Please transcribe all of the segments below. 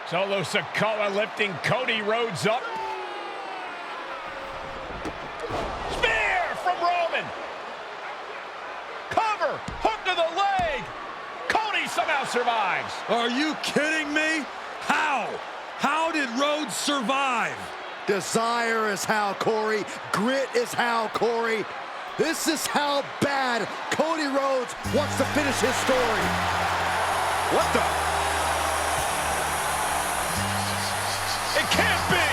Solo Sikoa lifting Cody Rhodes up. Spear from Roman. Cover, hook to the leg. Cody somehow survives. Are you kidding me? How? How did Rhodes survive? Desire is how, Corey. Grit is how, Corey. This is how bad Cody Rhodes wants to finish his story. What the? It can't be.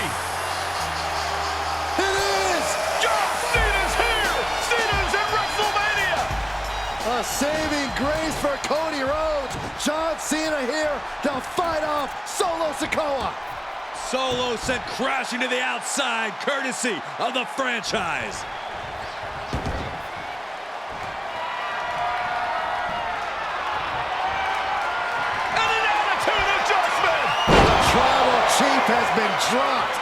It is! John Cena's here. Cena's in WrestleMania. A saving grace for Cody Rhodes. John Cena here to fight off Solo Sikoa. Solo sent crashing to the outside, courtesy of the franchise. And an attitude adjustment. The tribal chief has been dropped.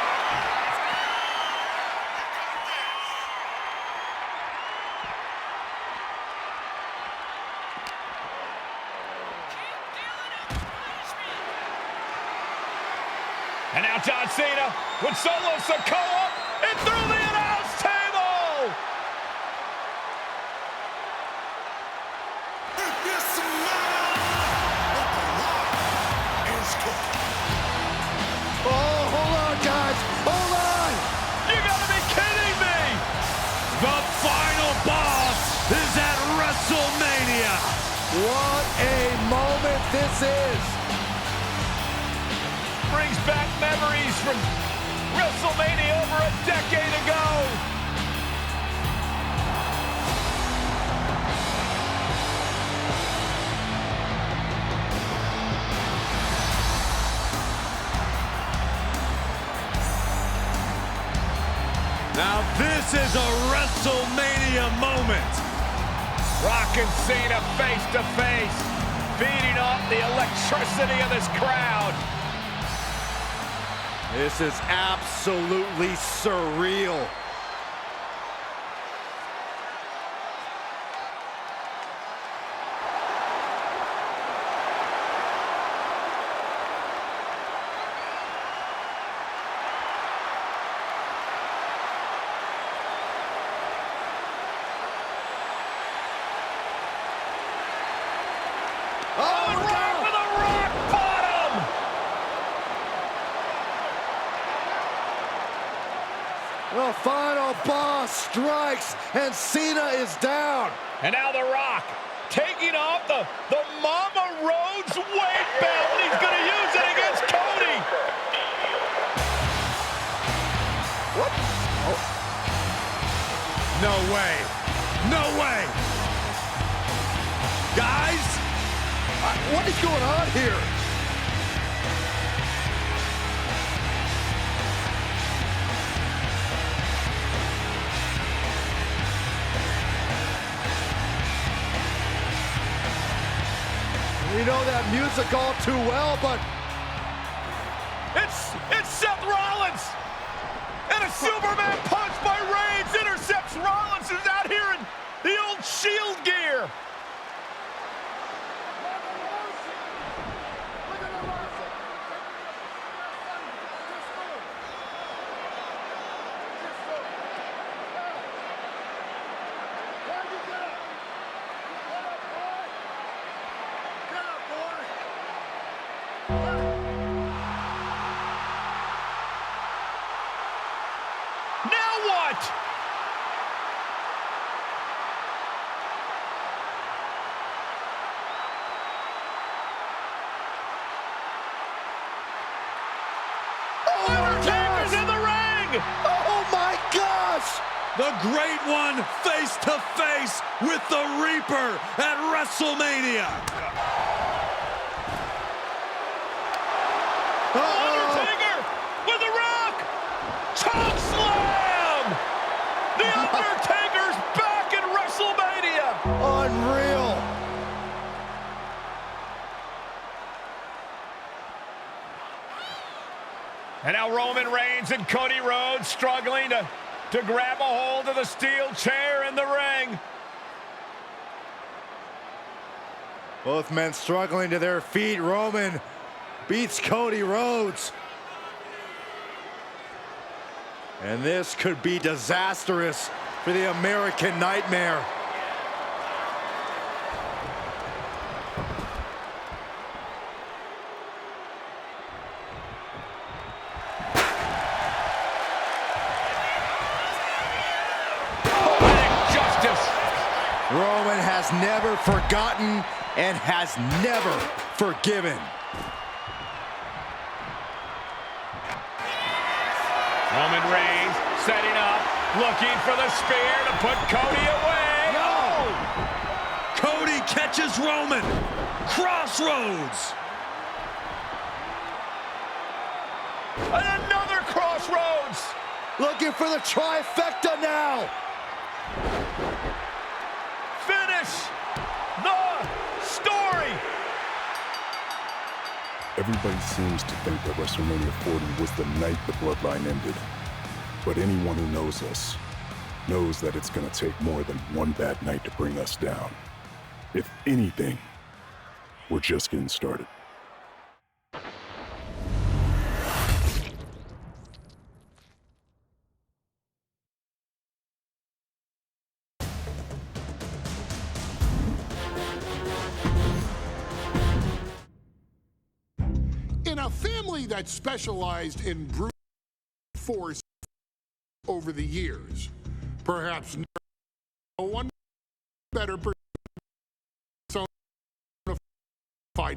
And now John Cena with Solo Sikoa and through the announce table. Oh, hold on, guys. Hold on. You gotta be kidding me. The final boss is at WrestleMania. What a moment this is. Brings back memories from WrestleMania over a decade ago. Now this is a WrestleMania moment. Rock and Cena face to face, feeding off the electricity of this crowd. This is absolutely surreal. Oh, right with a rock bottom! The final boss strikes, and Cena is down. And now The Rock taking off the Mama Rhodes weight belt, and he's going to use it against Cody. What? Oh. No way. No way. Guys, What is going on here? We know that music all too well, but It's Seth Rollins. And a Superman punch by Reigns intercepts Rollins, who's out here in the old Shield gear. Now what? Undertaker's in the ring! oh my gosh! the great one face to face with the Reaper at WrestleMania. Undertaker with the Rock! Choke slam! The Undertaker's back in WrestleMania! Unreal! And now Roman Reigns and Cody Rhodes struggling to grab a hold of the steel chair in the ring. Both men struggling to their feet. Roman beats Cody Rhodes. And this could be disastrous for the American Nightmare. Roman has never forgotten and has never forgiven. Roman Reigns setting up, looking for the spear to put Cody away. No! Cody catches Roman. Crossroads. And another crossroads. Looking for the trifecta now. Finish the story. Everybody seems to think that WrestleMania 40 was the night the Bloodline ended. But anyone who knows us knows that it's going to take more than one bad night to bring us down. If anything, we're just getting started. In a family that specialized in brute force over the years, perhaps no one better personified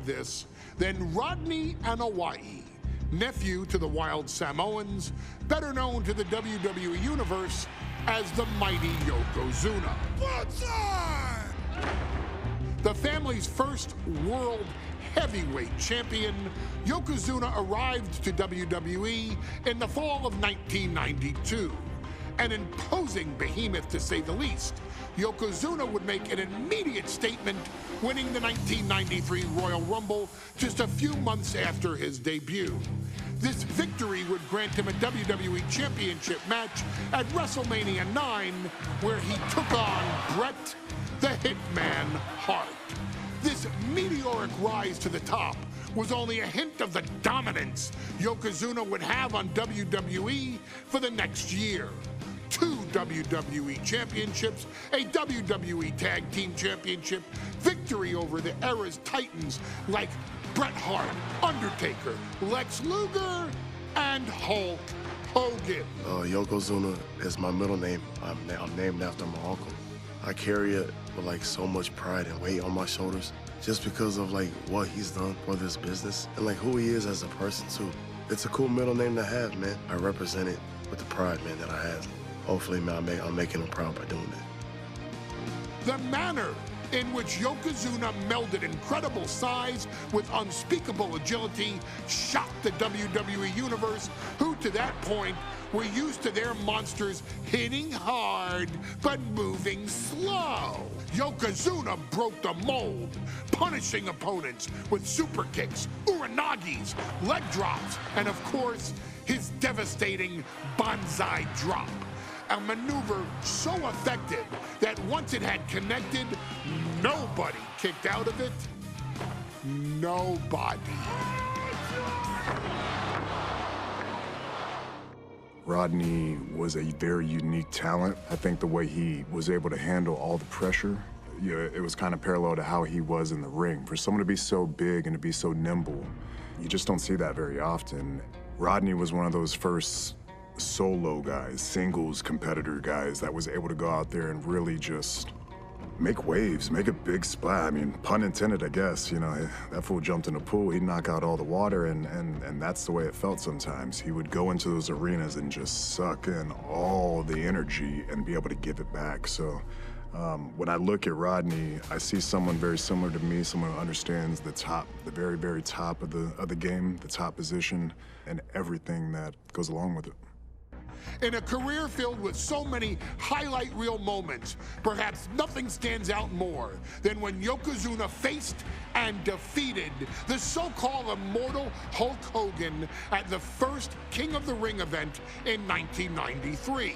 this than Rodney Anoa'i, nephew to the Wild Samoans, better known to the WWE Universe as the mighty Yokozuna. The family's first world heavyweight champion, Yokozuna arrived to WWE in the fall of 1992. An imposing behemoth, to say the least, Yokozuna would make an immediate statement, winning the 1993 Royal Rumble just a few months after his debut. This victory would grant him a WWE Championship match at WrestleMania 9, where he took on Bret the Hitman Hart. This meteoric rise to the top was only a hint of the dominance Yokozuna would have on WWE for the next year. 2 WWE championships, a WWE Tag Team Championship, victory over the era's titans like Bret Hart, Undertaker, Lex Luger, and Hulk Hogan. Yokozuna is my middle name. I'm named after my uncle. I carry it with like so much pride and weight on my shoulders just because of like what he's done for this business and like who he is as a person too. It's a cool middle name to have, man. I represent it with the pride, man, that I have. Hopefully, man, I'm making him proud by doing that. The manner in which Yokozuna melded incredible size with unspeakable agility shocked the WWE Universe, who to that point were used to their monsters hitting hard but moving slow. Yokozuna broke the mold, punishing opponents with super kicks, uranagis, leg drops, and of course, his devastating Banzai drop. A maneuver so effective that once it had connected, nobody kicked out of it. Nobody. Rodney was a very unique talent. I think the way he was able to handle all the pressure, it was kind of parallel to how he was in the ring. For someone to be so big and to be so nimble, you just don't see that very often. Rodney was one of those first solo guys, singles competitor guys that was able to go out there and really just make waves, make a big splash. I mean, pun intended, I guess. You know, that fool jumped in the pool, he'd knock out all the water, and that's the way it felt sometimes. He would go into those arenas and just suck in all the energy and be able to give it back. So when I look at Rodney, I see someone very similar to me, someone who understands the top, the very, very top of the game, the top position, and everything that goes along with it. In a career filled with so many highlight reel moments, perhaps nothing stands out more than when Yokozuna faced and defeated the so-called immortal Hulk Hogan at the first King of the Ring event in 1993.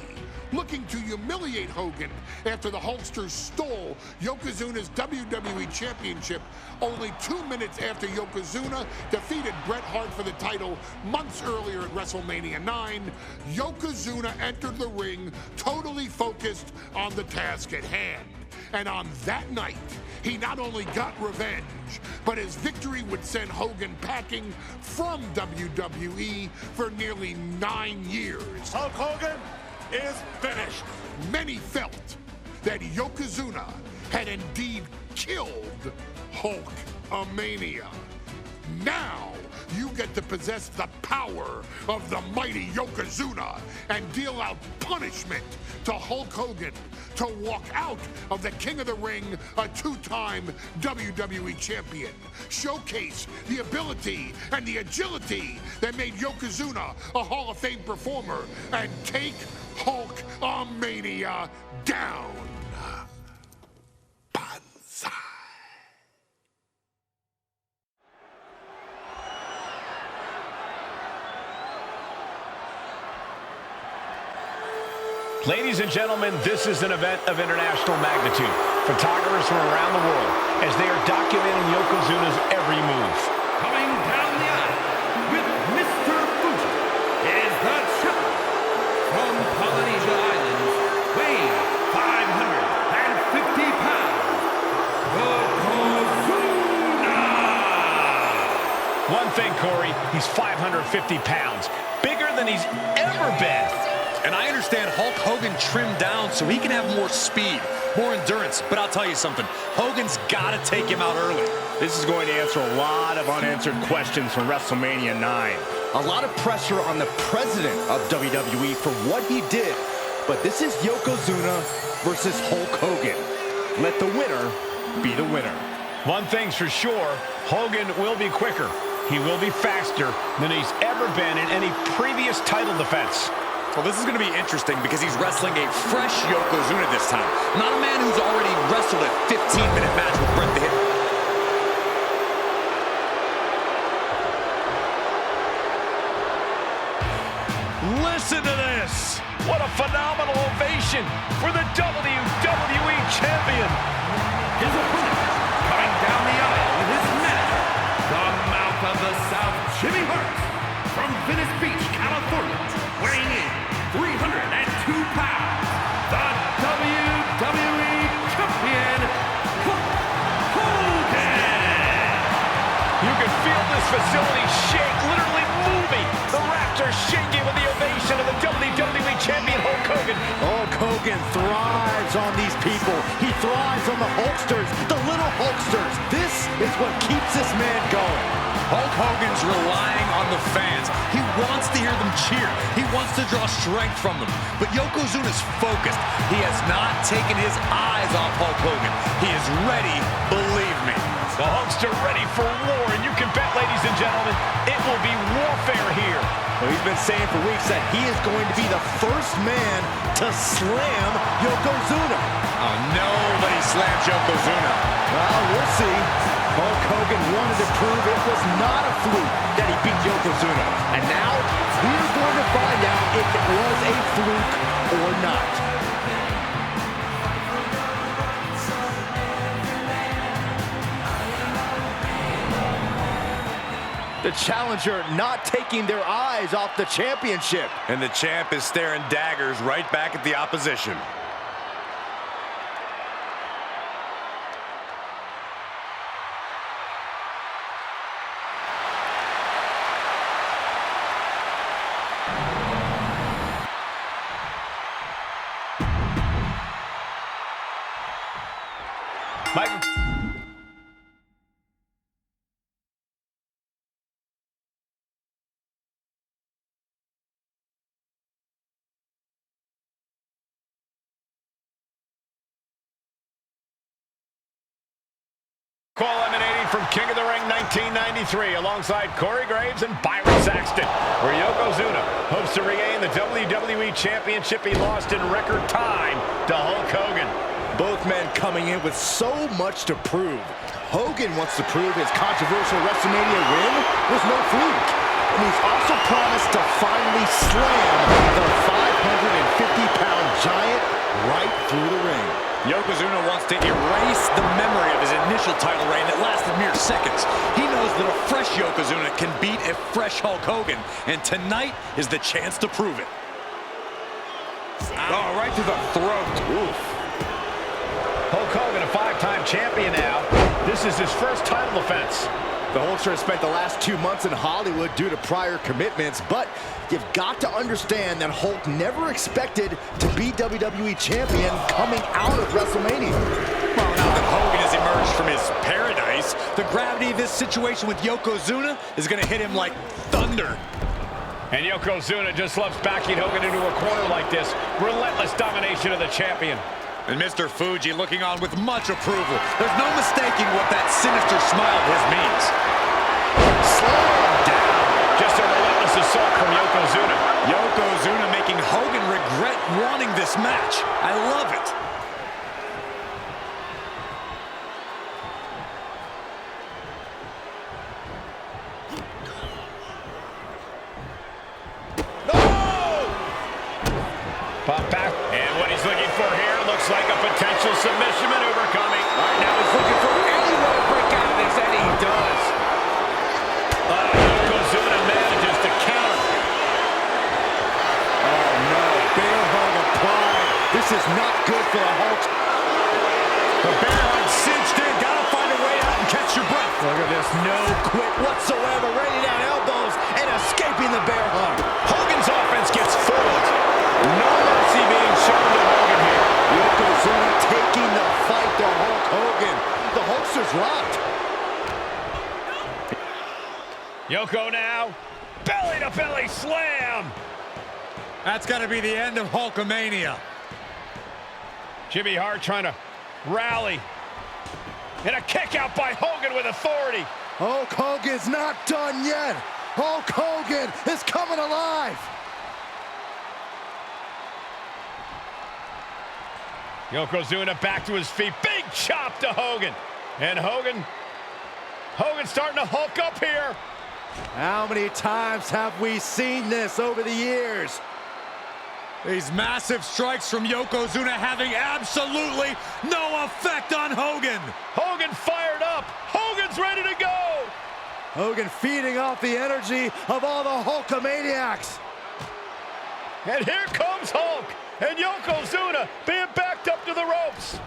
Looking to humiliate Hogan after the Hulkster stole Yokozuna's WWE Championship only 2 minutes after Yokozuna defeated Bret Hart for the title months earlier at WrestleMania 9, Yokozuna entered the ring totally focused on the task at hand. And on that night, he not only got revenge, but his victory would send Hogan packing from WWE for nearly 9 years. Hulk Hogan is finished. Many felt that Yokozuna had indeed killed Hulkamania. Now, you get to possess the power of the mighty Yokozuna and deal out punishment to Hulk Hogan to walk out of the King of the Ring a 2-time WWE champion. Showcase the ability and the agility that made Yokozuna a Hall of Fame performer and take Hulkamania down. Banzai. Ladies and gentlemen, this is an event of international magnitude. Photographers from around the world as they are documenting Yokozuna's every move. Coming down the aisle with Mr. Fuji is the champion from Polynesia Islands, weighing 550 pounds, Yokozuna! One thing, Corey, he's 550 pounds, bigger than he's ever been. And I understand Hulk Hogan trimmed down so he can have more speed, more endurance. But I'll tell you something, Hogan's got to take him out early. This is going to answer a lot of unanswered questions from WrestleMania 9. A lot of pressure on the president of WWE for what he did. But this is Yokozuna versus Hulk Hogan. Let the winner be the winner. One thing's for sure, Hogan will be quicker. He will be faster than he's ever been in any previous title defense. Well, this is going to be interesting because he's wrestling a fresh Yokozuna this time. Not a man who's already wrestled a 15-minute match with Bret the Hitman. Listen to this. What a phenomenal ovation for the WWE Champion. His opponent, coming down the aisle with his manager, the mouth of the South, Jimmy Hart, from Venice Beach, California, weighing in 302 pounds, the WWE Champion, Hulk Hogan. You can feel this facility shake, literally moving. The rafters shaking with the ovation of the WWE Champion, Hulk Hogan. Hulk Hogan thrives on these people. He thrives on the Hulksters, the little Hulksters. This is what keeps this man going. Hulk Hogan's relying on the fans. He wants to hear them cheer. He wants to draw strength from them. But Yokozuna's focused. He has not taken his eyes off Hulk Hogan. He is ready, believe me. The Hulkster ready for war, and you can bet, ladies and gentlemen, it will be warfare here. Well, he's been saying for weeks that he is going to be the first man to slam Yokozuna. Oh, nobody slams Yokozuna. Well, we'll see. Hulk Hogan wanted to prove it was not a fluke that he beat Yokozuna. And now, we're going to find out if it was a fluke or not. The challenger not taking their eyes off the championship. And the champ is staring daggers right back at the opposition. Mike. Eliminating from King of the Ring 1993 alongside Corey Graves and Byron Saxton, where Yokozuna hopes to regain the WWE Championship he lost in record time to Hulk Hogan. Both men coming in with so much to prove. Hogan wants to prove his controversial WrestleMania win was no fluke. And he's also promised to finally slam the 550-pound giant right through the ring. Yokozuna wants to erase the memory of his initial title reign that lasted mere seconds. He knows that a fresh Yokozuna can beat a fresh Hulk Hogan, and tonight is the chance to prove it. Oh, right to the throat. Oof. Hulk Hogan, a 5-time champion now. This is his first title defense. The Hulkster has spent the last 2 months in Hollywood due to prior commitments, but you've got to understand that Hulk never expected to be WWE Champion coming out of WrestleMania. Well, now that Hogan has emerged from his paradise, the gravity of this situation with Yokozuna is going to hit him like thunder. And Yokozuna just loves backing Hogan into a corner like this. Relentless domination of the champion. And Mr. Fuji looking on with much approval. There's no mistaking what that sinister smile of his means. Slam down. Just a relentless assault from Yokozuna. Yokozuna making Hogan regret wanting this match. I love it. Pop back. And what he's looking for here looks like a potential submission maneuver coming. All right, now he's looking for any way to break out of this, and he does. Yokozuna manages to counter. Oh no, bear hug applied. This is not good for the Hulk. The bear hug cinched in. Gotta find a way out and catch your breath. Look at this, no quit whatsoever. Raining down elbows and escaping the bear hug. Hogan's offense gets fooled. No mercy being shown to Hogan here. Yokozuna taking the fight to Hulk Hogan. The Hulkster's rocked. Yoko now. Belly to belly slam. That's got to be the end of Hulkamania. Jimmy Hart trying to rally. And a kick out by Hogan with authority. Hulk Hogan's not done yet. Hulk Hogan is coming alive. Yokozuna back to his feet. Big chop to Hogan. And Hogan's starting to hulk up here. How many times have we seen this over the years? These massive strikes from Yokozuna having absolutely no effect on Hogan. Hogan fired up. Hogan's ready to go. Hogan feeding off the energy of all the Hulkamaniacs. And here comes Hulk. And Yokozuna being backed up to the ropes.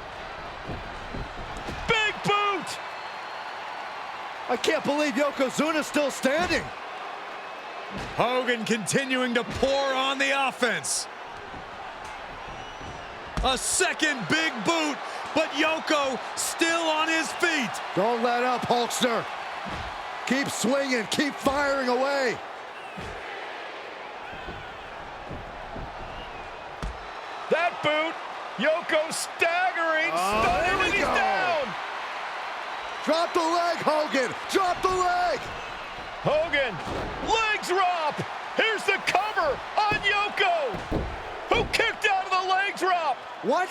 Big boot. I can't believe Yokozuna's still standing. Hogan continuing to pour on the offense. A second big boot, but Yoko still on his feet. Don't let up, Hulkster. Keep swinging, keep firing away. That boot, Yoko staggering, stunning, he's down. Drop the leg, Hogan, drop the leg. Hogan, leg drop. Here's the cover on Yoko, who kicked out of the leg drop. What?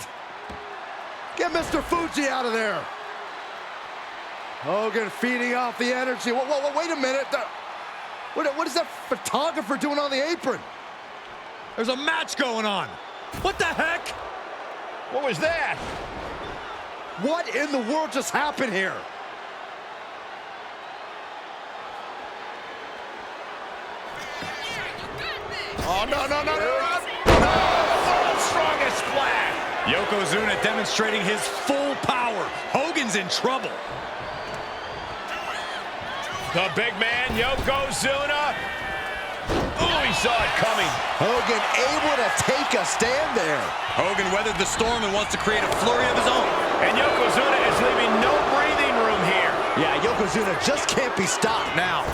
Get Mr. Fuji out of there. Hogan feeding off the energy. Whoa, wait a minute. What is that photographer doing on the apron? There's a match going on. What the heck? What was that? What in the world just happened here? Oh, no. Strongest splash. Yokozuna demonstrating his full power. Hogan's in trouble. The big man, Yokozuna. Oh, he saw it coming. Hogan able to take a stand there. Hogan weathered the storm and wants to create a flurry of his own. And Yokozuna is leaving no breathing room here. Yeah, Yokozuna just can't be stopped. Now,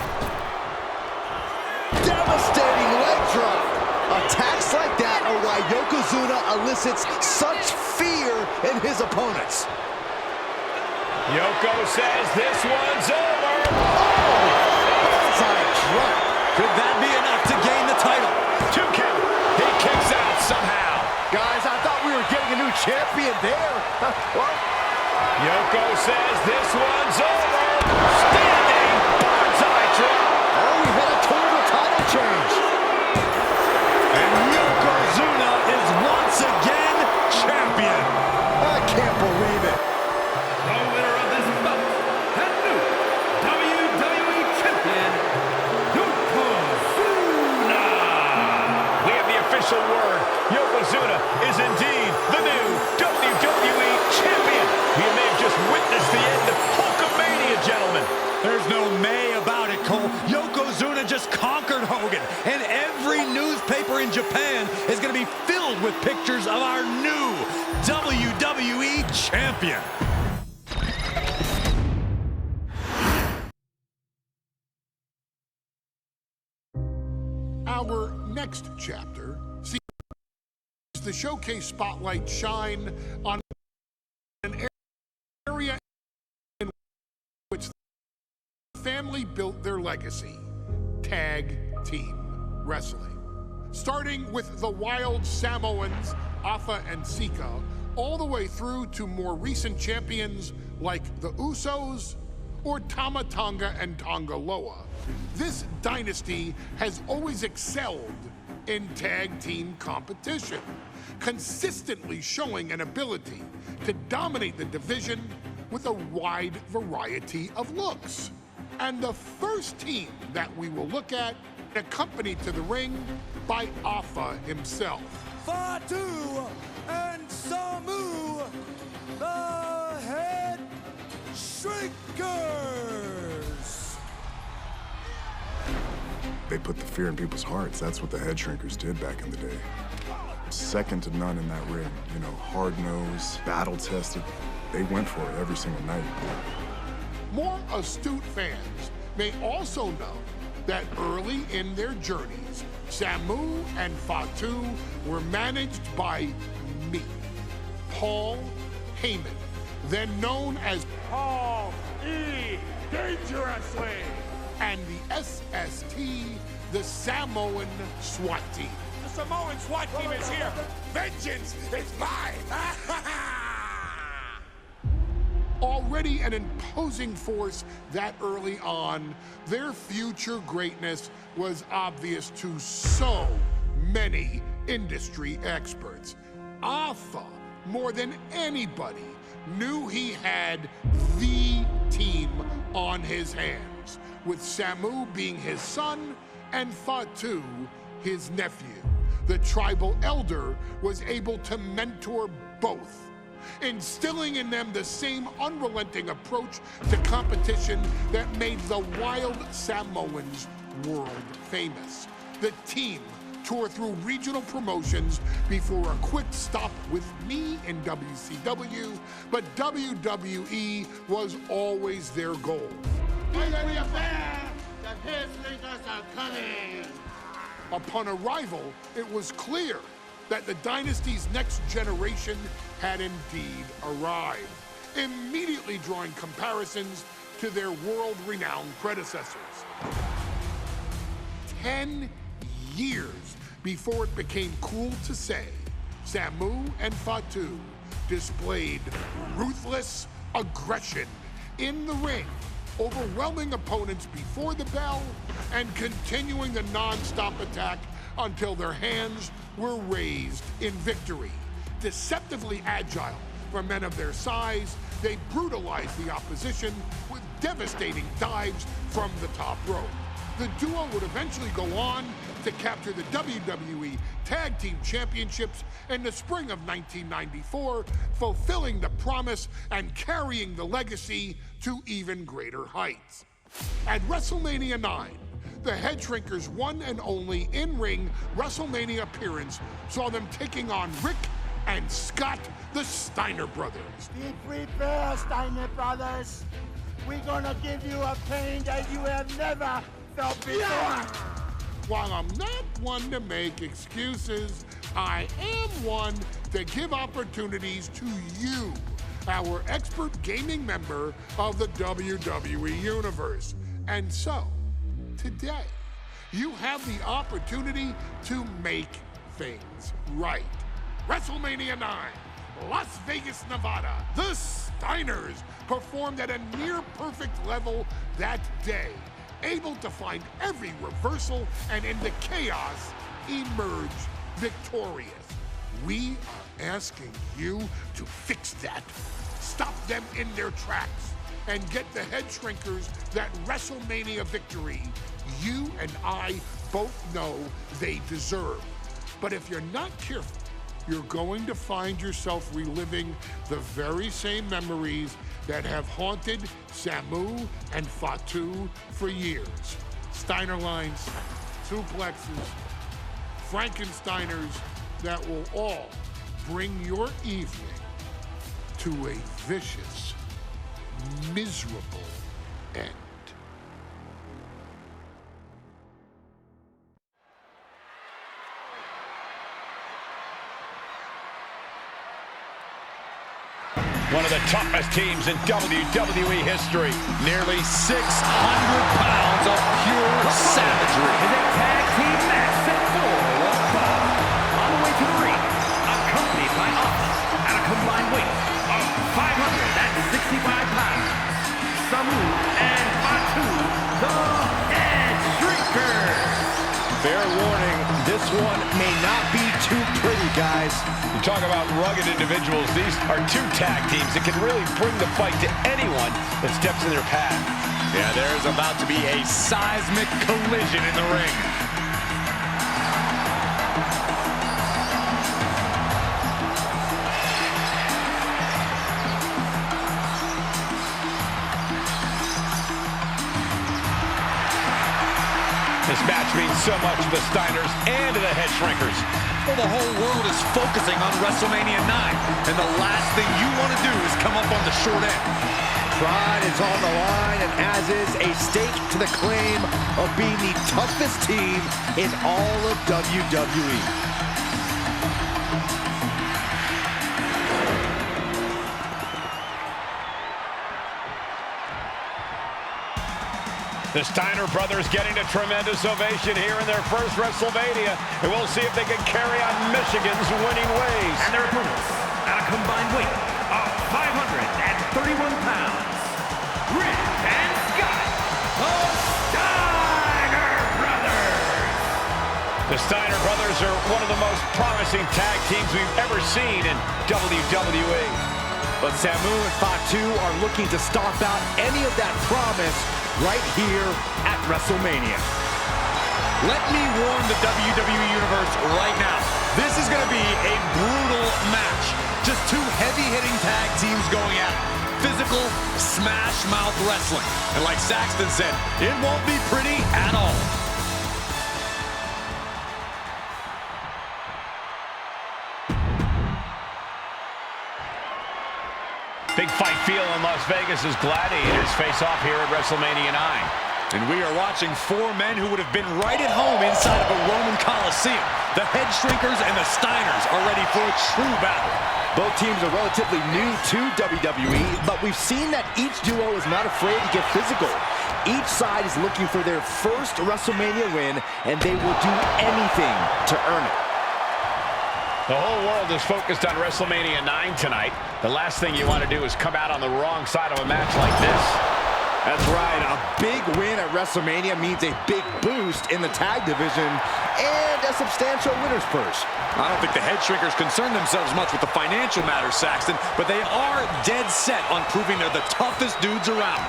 devastating leg drop. Attacks like that are why Yokozuna elicits such fear in his opponents. Yoko says this one's over. Outside drop. Could that be enough to gain the title? 2 count. He kicks out somehow. Guys, I thought we were getting a new champion there. What? Yoko says this one's over. Standing bonsai drop. Oh, we had a total title change. And Yokozuna is once again champion. I can't believe it. The winner of this bout and new WWE Champion, Yokozuna. We have the official word. Yokozuna is indeed the new WWE Champion. We may have just witnessed the end of Hulkamania, gentlemen. There's no may about it, Cole. Yokozuna just conquered Hogan, and every newspaper in Japan is going to be filled with pictures of our new WWE Champion. Our next chapter sees the Schowcase spotlight shine on an area in which the family built their legacy: tag team wrestling. Starting with the wild Samoans, Afa and Sika, all the way through to more recent champions like the Usos or Tama Tonga and Tonga Loa. This dynasty has always excelled in tag team competition, consistently showing an ability to dominate the division with a wide variety of looks. And the first team that we will look at, accompanied to the ring by Afa himself. Fatu and Samu, the Head Shrinkers. They put the fear in people's hearts. That's what the head shrinkers did back in the day. Second to none in that ring. You know, hard-nosed, battle-tested. They went for it every single night. More astute fans may also know that early in their journeys, Samu and Fatu were managed by me, Paul Heyman, then known as Paul E. Dangerously, and the SST, the Samoan SWAT team. The Samoan SWAT team is here. Vengeance is mine. Already an imposing force that early on, their future greatness was obvious to so many industry experts. Afa, more than anybody, knew he had the team on his hands, with Samu being his son and Fatu his nephew. The tribal elder was able to mentor both, instilling in them the same unrelenting approach to competition that made the wild Samoans world famous. The team toured through regional promotions before a quick stop with me in WCW, but WWE was always their goal. Upon arrival, it was clear that the dynasty's next generation had indeed arrived, immediately drawing comparisons to their world-renowned predecessors. 10 years before it became cool to say, Samu and Fatu displayed ruthless aggression in the ring, overwhelming opponents before the bell and continuing the non-stop attack until their hands were raised in victory. Deceptively agile for men of their size, they brutalized the opposition with devastating dives from the top rope. The duo would eventually go on to capture the WWE Tag Team Championships in the spring of 1994, fulfilling the promise and carrying the legacy to even greater heights. At WrestleMania 9, the Head Shrinkers' one and only in-ring WrestleMania appearance saw them taking on Rick and Scott, the Steiner brothers. Be prepared, Steiner brothers. We're gonna give you a pain that you have never felt before. While I'm not one to make excuses, I am one to give opportunities to you, our expert gaming member of the WWE Universe. And so, today, you have the opportunity to make things right. WrestleMania 9, Las Vegas, Nevada. The Steiners performed at a near-perfect level that day, able to find every reversal and in the chaos, emerge victorious. We are asking you to fix that. Stop them in their tracks and get the head shrinkers that WrestleMania victory you and I both know they deserve. But if you're not careful, you're going to find yourself reliving the very same memories that have haunted Samu and Fatu for years. Steiner lines, suplexes, Frankensteiners that will all bring your evening to a vicious, miserable end. One of the toughest teams in WWE history. Nearly 600 pounds of pure savagery. Is a tag team match set for one fall. On the way to the ring, accompanied by Office at a combined weight of 565 pounds. Samu and Fatu, the Head Shrinkers. Fair warning, this one may not be too pretty, guys. You talk about rugged individuals. These are two tag teams that can really bring the fight to anyone that steps in their path. Yeah, there's about to be a seismic collision in the ring. This match means so much to the Steiners and to the Head Shrinkers. Well, the whole world is focusing on WrestleMania 9, and the last thing you want to do is come up on the short end. Pride is on the line, and as is a stake to the claim of being the toughest team in all of WWE. The Steiner brothers getting a tremendous ovation here in their first WrestleMania, and we'll see if they can carry on Michigan's winning ways. And their opponents at a combined weight of 531 pounds. Rick and Scott, the Steiner Brothers. The Steiner brothers are one of the most promising tag teams we've ever seen in WWE. But Samu and Fatu are looking to stomp out any of that promise right here at WrestleMania. Let me warn the WWE Universe right now. This is going to be a brutal match. Just two heavy-hitting tag teams going at it. Physical, smash-mouth wrestling. And like Saxton said, it won't be pretty at all. Big fight feel in Las Vegas as Gladiators face off here at WrestleMania 9. And we are watching four men who would have been right at home inside of a Roman Coliseum. The Head Shrinkers and the Steiners are ready for a true battle. Both teams are relatively new to WWE, but we've seen that each duo is not afraid to get physical. Each side is looking for their first WrestleMania win, and they will do anything to earn it. The whole world is focused on WrestleMania 9 tonight. The last thing you want to do is come out on the wrong side of a match like this. That's right, a big win at WrestleMania means a big boost in the tag division and a substantial winner's purse. I don't think the Head Shrinkers concern themselves much with the financial matters, Saxton, but they are dead set on proving they're the toughest dudes around.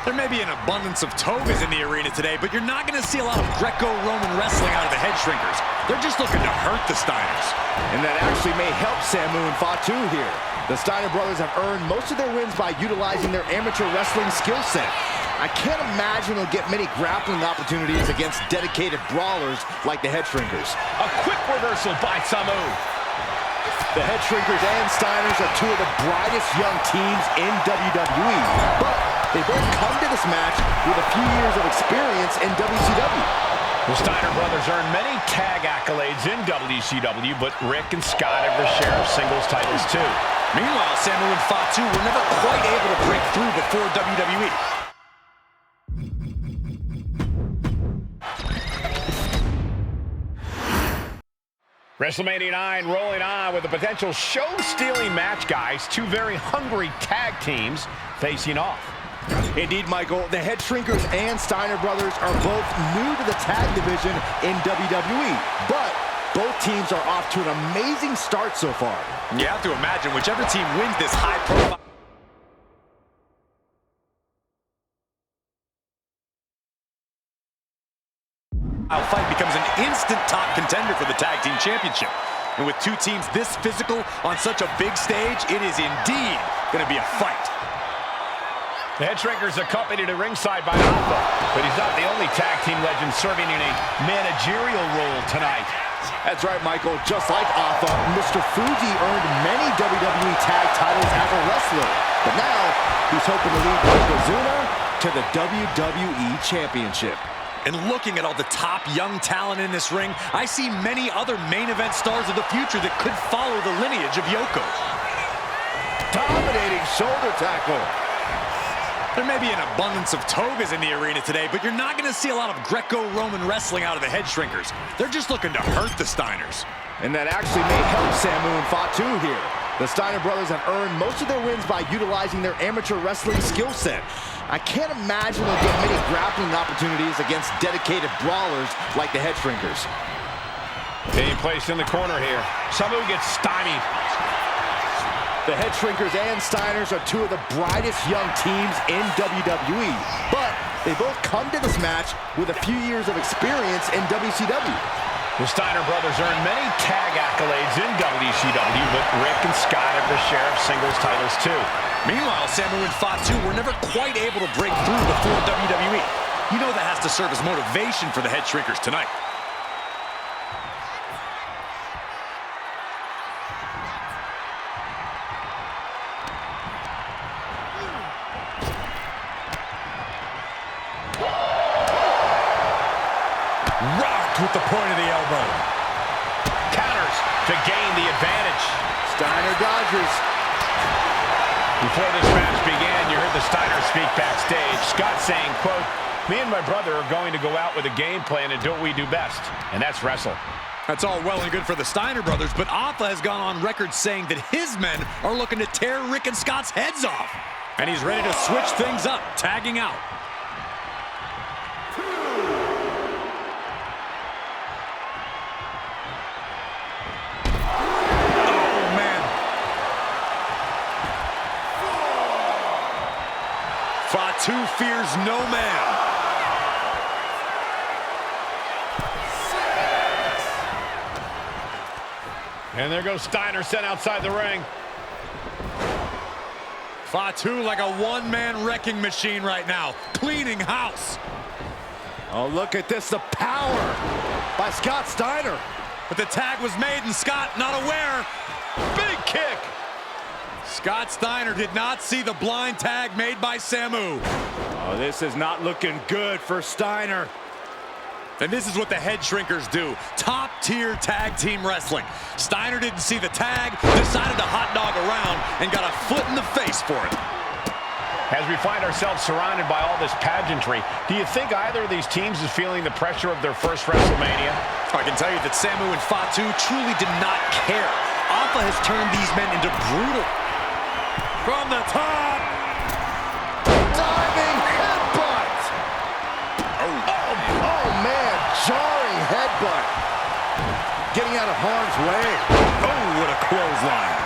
There may be an abundance of togas in the arena today, but you're not going to see a lot of Greco-Roman wrestling out of the Head Shrinkers. They're just looking to hurt the Steiners. And that actually may help Samu and Fatu here. The Steiner brothers have earned most of their wins by utilizing their amateur wrestling skill set. I can't imagine they'll get many grappling opportunities against dedicated brawlers like the Head Shrinkers. A quick reversal by Samu. The Head Shrinkers and Steiners are two of the brightest young teams in WWE, but they both come to this match with a few years of experience in WCW. The Steiner brothers earned many tag accolades in WCW, but Rick and Scott have their share of singles titles too. Meanwhile, Samu and Fatu were never quite able to break through before WWE. WrestleMania 9 rolling on with a potential show-stealing match, guys. Two very hungry tag teams facing off. Indeed, Michael, the Head Shrinkers and Steiner brothers are both new to the tag division in WWE, but both teams are off to an amazing start so far. You have to imagine whichever team wins this high-profile fight becomes an instant top contender for the tag team championship. And with two teams this physical on such a big stage, it is indeed going to be a fight. The Head Shrinkers accompanied at ringside by Alpha, but he's not the only tag team legend serving in a managerial role tonight. That's right, Michael. Just like Alpha, Mr. Fuji earned many WWE tag titles as a wrestler, but now he's hoping to lead Yokozuna to the WWE Championship. And looking at all the top young talent in this ring, I see many other main event stars of the future that could follow the lineage of Yoko. Dominating shoulder tackle. There may be an abundance of togas in the arena today, but you're not going to see a lot of Greco-Roman wrestling out of the Head Shrinkers. They're just looking to hurt the Steiners. And that actually may help Samu and Fatu here. The Steiner brothers have earned most of their wins by utilizing their amateur wrestling skill set. I can't imagine they'll get many grappling opportunities against dedicated brawlers like the Head Shrinkers. Being placed in the corner here. Samu gets stymied. The Head Shrinkers and Steiners are two of the brightest young teams in WWE, but they both come to this match with a few years of experience in WCW. The Steiner brothers earned many tag accolades in WCW, but Rick and Scott have their share of singles titles too. Meanwhile, Samu and Fatu were never quite able to break through before WWE. You know that has to serve as motivation for the Head Shrinkers tonight. Rocked with the point of the elbow. Counters to gain the advantage. Steiner dodges. Before this match began, you heard the Steiners speak backstage. Scott saying, quote, "Me and my brother are going to go out with a game plan and do what we do best, and that's wrestle." That's all well and good for the Steiner brothers, but Alpha has gone on record saying that his men are looking to tear Rick and Scott's heads off. And he's ready to switch things up, tagging out. Fatu fears no man. And there goes Steiner sent outside the ring. Fatu like a one-man wrecking machine right now, cleaning house. Oh, look at this, the power by Scott Steiner. But the tag was made and Scott not aware. Big kick. Scott Steiner did not see the blind tag made by Samu. Oh, this is not looking good for Steiner. And this is what the Head Shrinkers do. Top-tier tag team wrestling. Steiner didn't see the tag, decided to hot dog around, and got a foot in the face for it. As we find ourselves surrounded by all this pageantry, do you think either of these teams is feeling the pressure of their first WrestleMania? I can tell you that Samu and Fatu truly did not care. Alpha has turned these men into brutal. From the top. Diving headbutt. Oh, man, jarring headbutt. Getting out of harm's way. Oh, what a clothesline.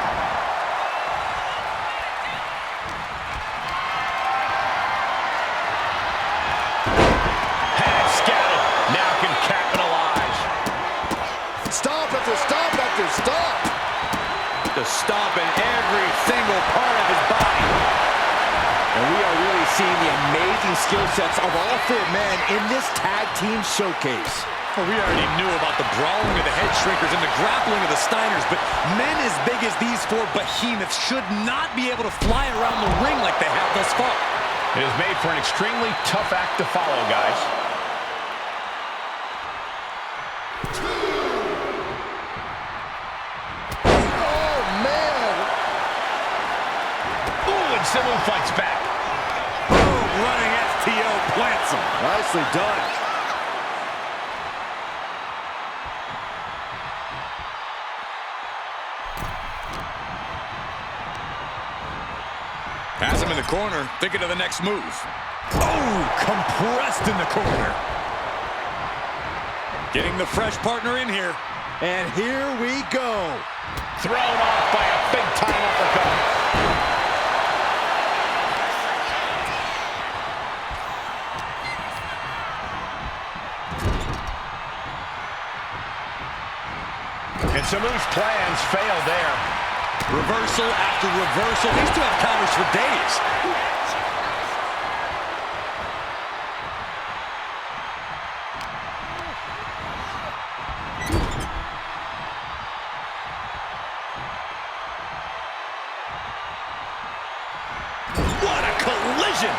Head scattered. Now can capitalize. Stomp after stomp after stomp. The stomp in every single part of his body. And we are really seeing the amazing skill sets of all four men in this tag team showcase. Well, we already knew about the brawling of the Head Shrinkers and the grappling of the Steiners, but men as big as these four behemoths should not be able to fly around the ring like they have thus far. It is made for an extremely tough act to follow, guys. nicely done. Has him in the corner, thinking of the next move. Oh, compressed in the corner. Getting the fresh partner in here. And here we go. Thrown off by a big-time uppercut. And Samoa's plans failed there. Reversal after reversal. These two have counters for days. What a collision!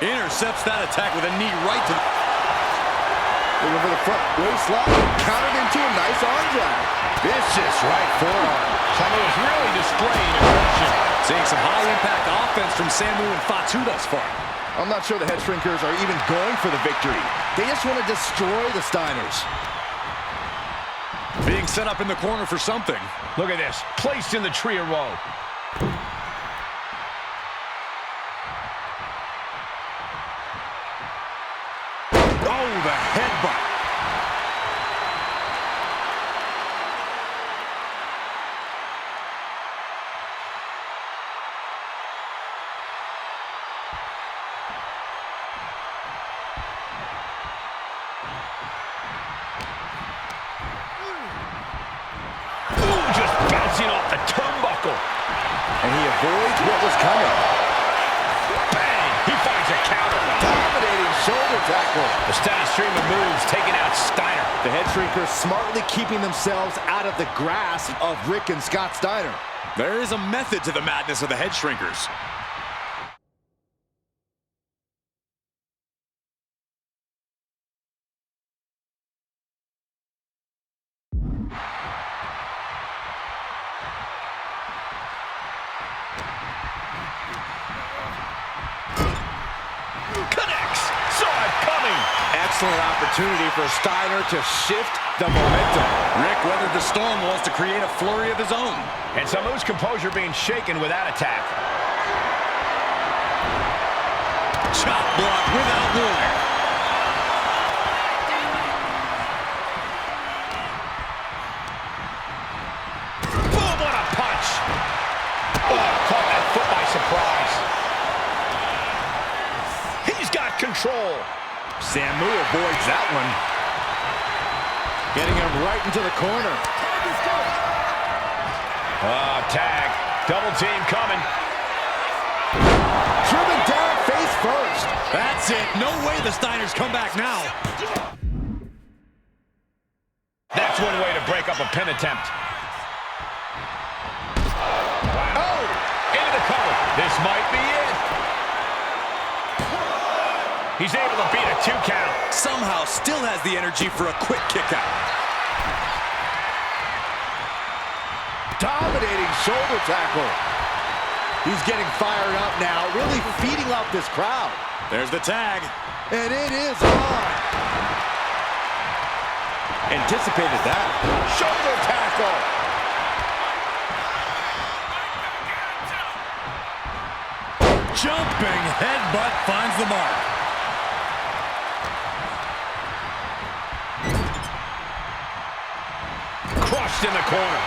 Intercepts that attack with a knee right to the... Looking for the front waist lock. Countered into a nice arm drag. Vicious right forearm. Samoa's really displaying aggression. Seeing some high-impact offense from Samu and Fatu thus far. I'm not sure the head shrinkers are even going for the victory. They just want to destroy the Steiners. Being set up in the corner for something. Look at this. Placed in the tree of woe. Oh, the headbutt. Ooh, just bouncing off the turnbuckle. And he avoids what was coming. Bang! He finds a counter. Dominating shoulder tackle. The steady stream of moves taking out Steiner. The head shrinkers smartly keeping themselves out of the grasp of Rick and Scott Steiner. There is a method to the madness of the head shrinkers. Connects. Saw it coming. Excellent opportunity for Steiner to shift the momentum. Rick weathered the storm, wants to create a flurry of his own. And Samoa's composure being shaken with that attack. Chop block without warning. Boom, what a punch. Oh, caught that foot by surprise. He's got control. Samu avoids that one. Getting him right into the corner. Tag. Double team coming. Driven down face first. That's it. No way the Steiners come back now. That's one way to break up a pin attempt. Wow. Oh! Into the cover. This might be it. He's able to beat a 2 count. Somehow still has the energy for a quick kick out. Dominating shoulder tackle. He's getting fired up now, really feeding off this crowd. There's the tag. And it is on. Anticipated that. Shoulder tackle. Jumping headbutt finds the mark. Crushed in the corner.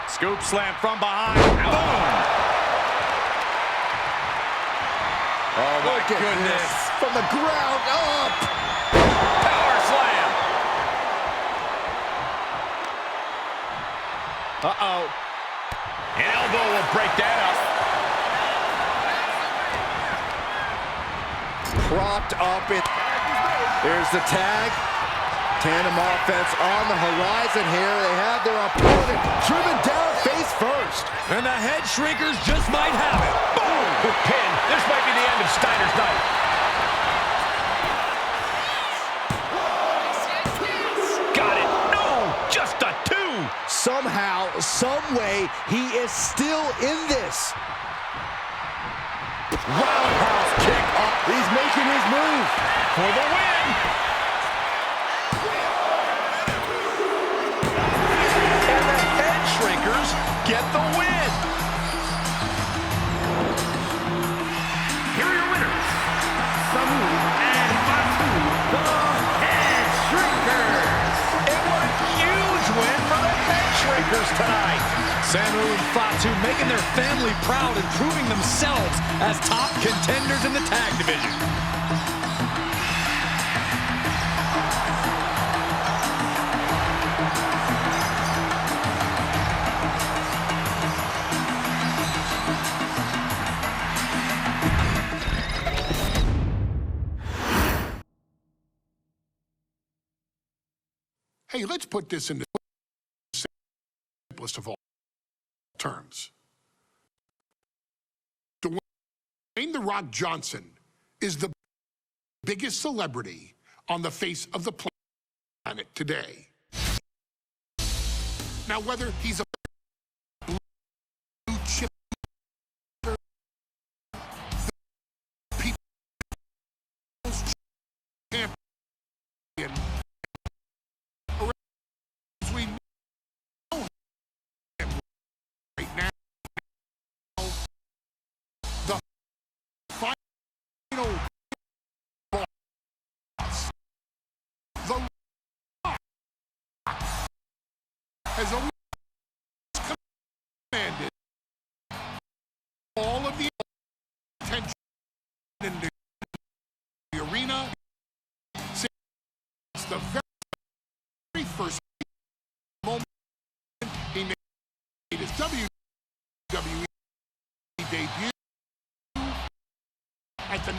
Scoop slam from behind. Boom! Oh, my goodness. From the ground up. Power slam. Uh-oh. An elbow will break that up. Propped up it. There's the tag. Tandem offense on the horizon here. They have their opponent driven down face first. And the head shrinkers just might have it. Boom! Pin. This might be the end of Steiner's night. Got it. No! Just a 2! Somehow, some way, he is still in this. Roundhouse kick up. He's making his move For the win! And the head shrinkers get the win! Here are your winners, Samoa and Fatu, the Head Shrinkers. And what a huge win for the head shrinkers tonight! Samoa and Fatu making their family proud and proving themselves as top contenders in the tag division. Hey, let's put this in the simplest of all terms. Dwayne "The Rock" Johnson is the biggest celebrity on the face of the planet today. Now, whether he's a blue chip, people's champion, or as we know him right now, the final boss, The Rock, has always commanded all of the attention in the arena since the very first moment he made his WWE debut at the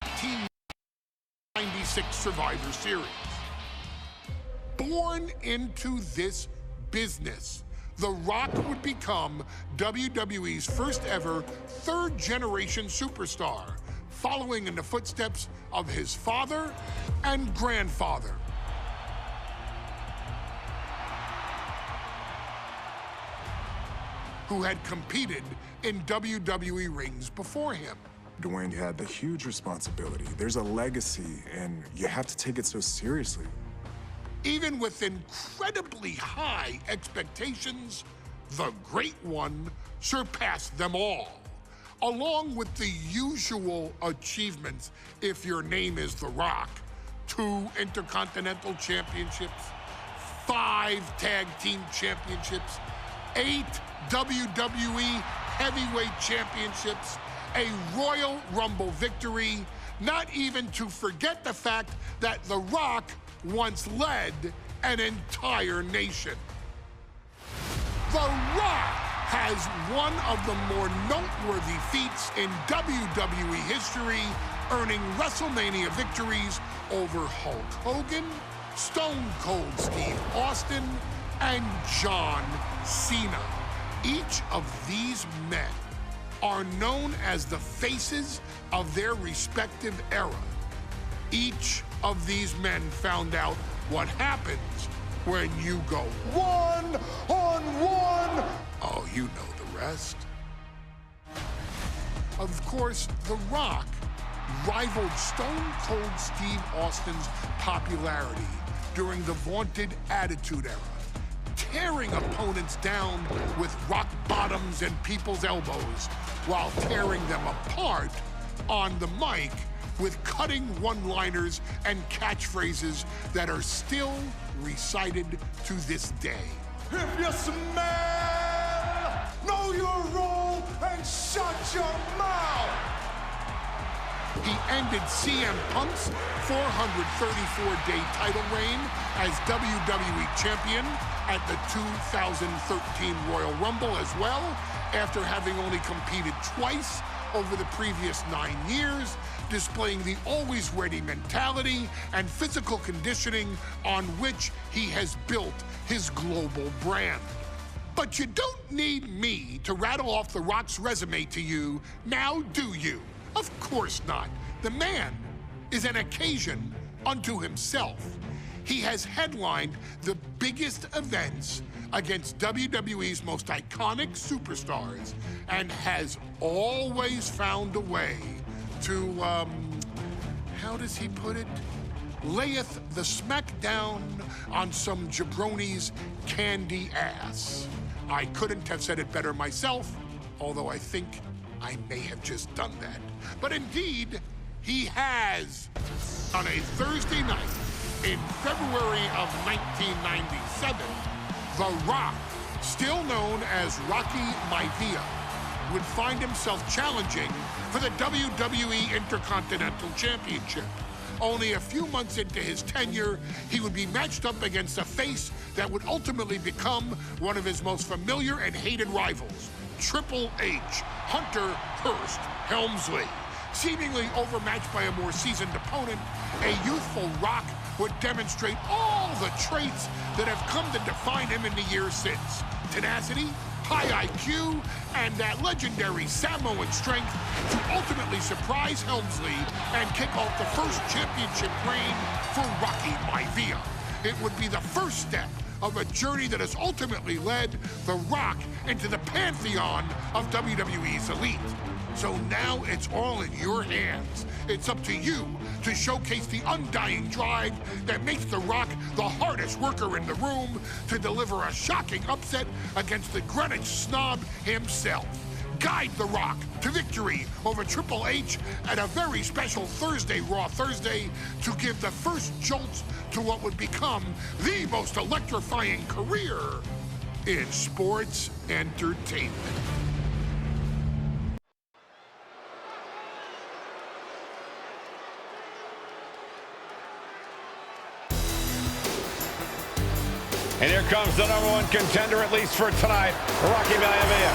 1996 Survivor Series. Born into this business, The Rock would become WWE's first ever third-generation superstar, following in the footsteps of his father and grandfather. Who had competed in WWE rings before him. Dwayne had the huge responsibility. There's a legacy, and you have to take it so seriously. Even with incredibly high expectations, the Great One surpassed them all. Along with the usual achievements, if your name is The Rock: 2 Intercontinental Championships, 5 Tag Team Championships, 8 WWE Heavyweight Championships, a Royal Rumble victory, not even to forget the fact that The Rock once led an entire nation. The Rock has one of the more noteworthy feats in WWE history, earning WrestleMania victories over Hulk Hogan, Stone Cold Steve Austin, and John Cena. Each of these men are known as the faces of their respective era. Each of these men found out what happens when you go one-on-one. Oh, you know the rest. Of course, The Rock rivaled Stone Cold Steve Austin's popularity during the vaunted Attitude Era, tearing opponents down with rock bottoms and people's elbows, while tearing them apart on the mic with cutting one-liners and catchphrases that are still recited to this day. If you smell, know your role and shut your mouth. He ended CM Punk's 434-day title reign as WWE Champion at the 2013 Royal Rumble as well, after having only competed twice over the previous 9 years, displaying the always-ready mentality and physical conditioning on which he has built his global brand. But you don't need me to rattle off The Rock's resume to you, now do you? Of course not. The man is an occasion unto himself. He has headlined the biggest events against WWE's most iconic superstars and has always found a way to, how does he put it? Layeth the smackdown on some jabroni's candy ass. I couldn't have said it better myself, although I think I may have just done that. But indeed, he has. On a Thursday night in February of 1997, The Rock, still known as Rocky Maivia, would find himself challenging for the WWE Intercontinental Championship. Only a few months into his tenure, he would be matched up against a face that would ultimately become one of his most familiar and hated rivals, Triple H, Hunter Hearst Helmsley. Seemingly overmatched by a more seasoned opponent, a youthful Rock would demonstrate all the traits that have come to define him in the years since. Tenacity, high IQ, and that legendary Samoan strength to ultimately surprise Helmsley and kick off the first championship reign for Rocky Maivia. It would be the first step of a journey that has ultimately led The Rock into the pantheon of WWE's elite. So now it's all in your hands. It's up to you to showcase the undying drive that makes The Rock the hardest worker in the room to deliver a shocking upset against the Greenwich snob himself. Guide The Rock to victory over Triple H at a very special Thursday, Raw Thursday, to give the first jolts to what would become the most electrifying career in sports entertainment. And here comes the #1 contender, at least for tonight, Rocky Maivia.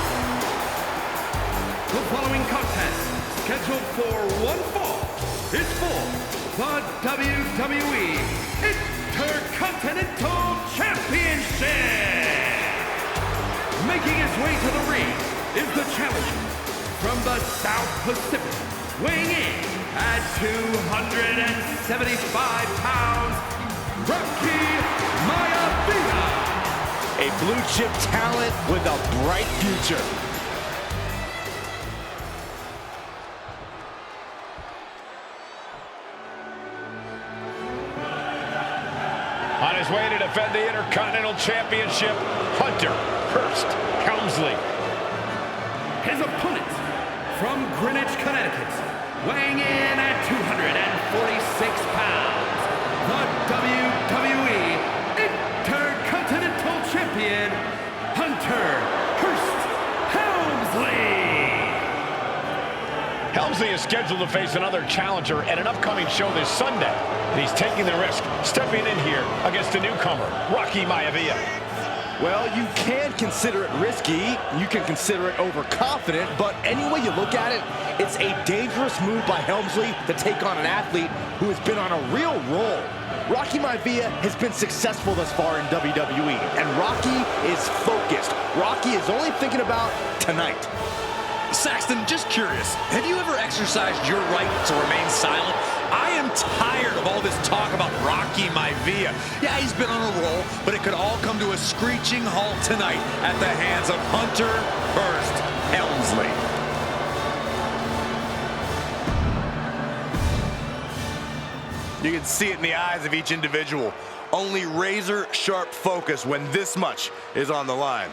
The following contest, scheduled for one fall, is for the WWE Intercontinental Championship. Making his way to the ring is the challenger from the South Pacific, weighing in at 275 pounds, Rocky Maivia. A blue chip talent with a bright future. On his way to defend the Intercontinental Championship, Hunter Hearst Helmsley. His opponent from Greenwich, Connecticut, weighing in at 246 pounds, the WWE Intercontinental Champion, Hunter Hearst Helmsley. Helmsley is scheduled to face another challenger at an upcoming show this Sunday. And he's taking the risk, stepping in here against a newcomer, Rocky Maivia. Well, you can consider it risky, you can consider it overconfident, but any way you look at it, it's a dangerous move by Helmsley to take on an athlete who has been on a real roll. Rocky Maivia has been successful thus far in WWE, and Rocky is focused. Rocky is only thinking about tonight. Saxton, just curious, have you ever exercised your right to remain silent? I am tired of all this talk about Rocky Maivia. Yeah, he's been on a roll, but it could all come to a screeching halt tonight at the hands of Hunter Hearst Helmsley. You can see it in the eyes of each individual. Only razor-sharp focus when this much is on the line.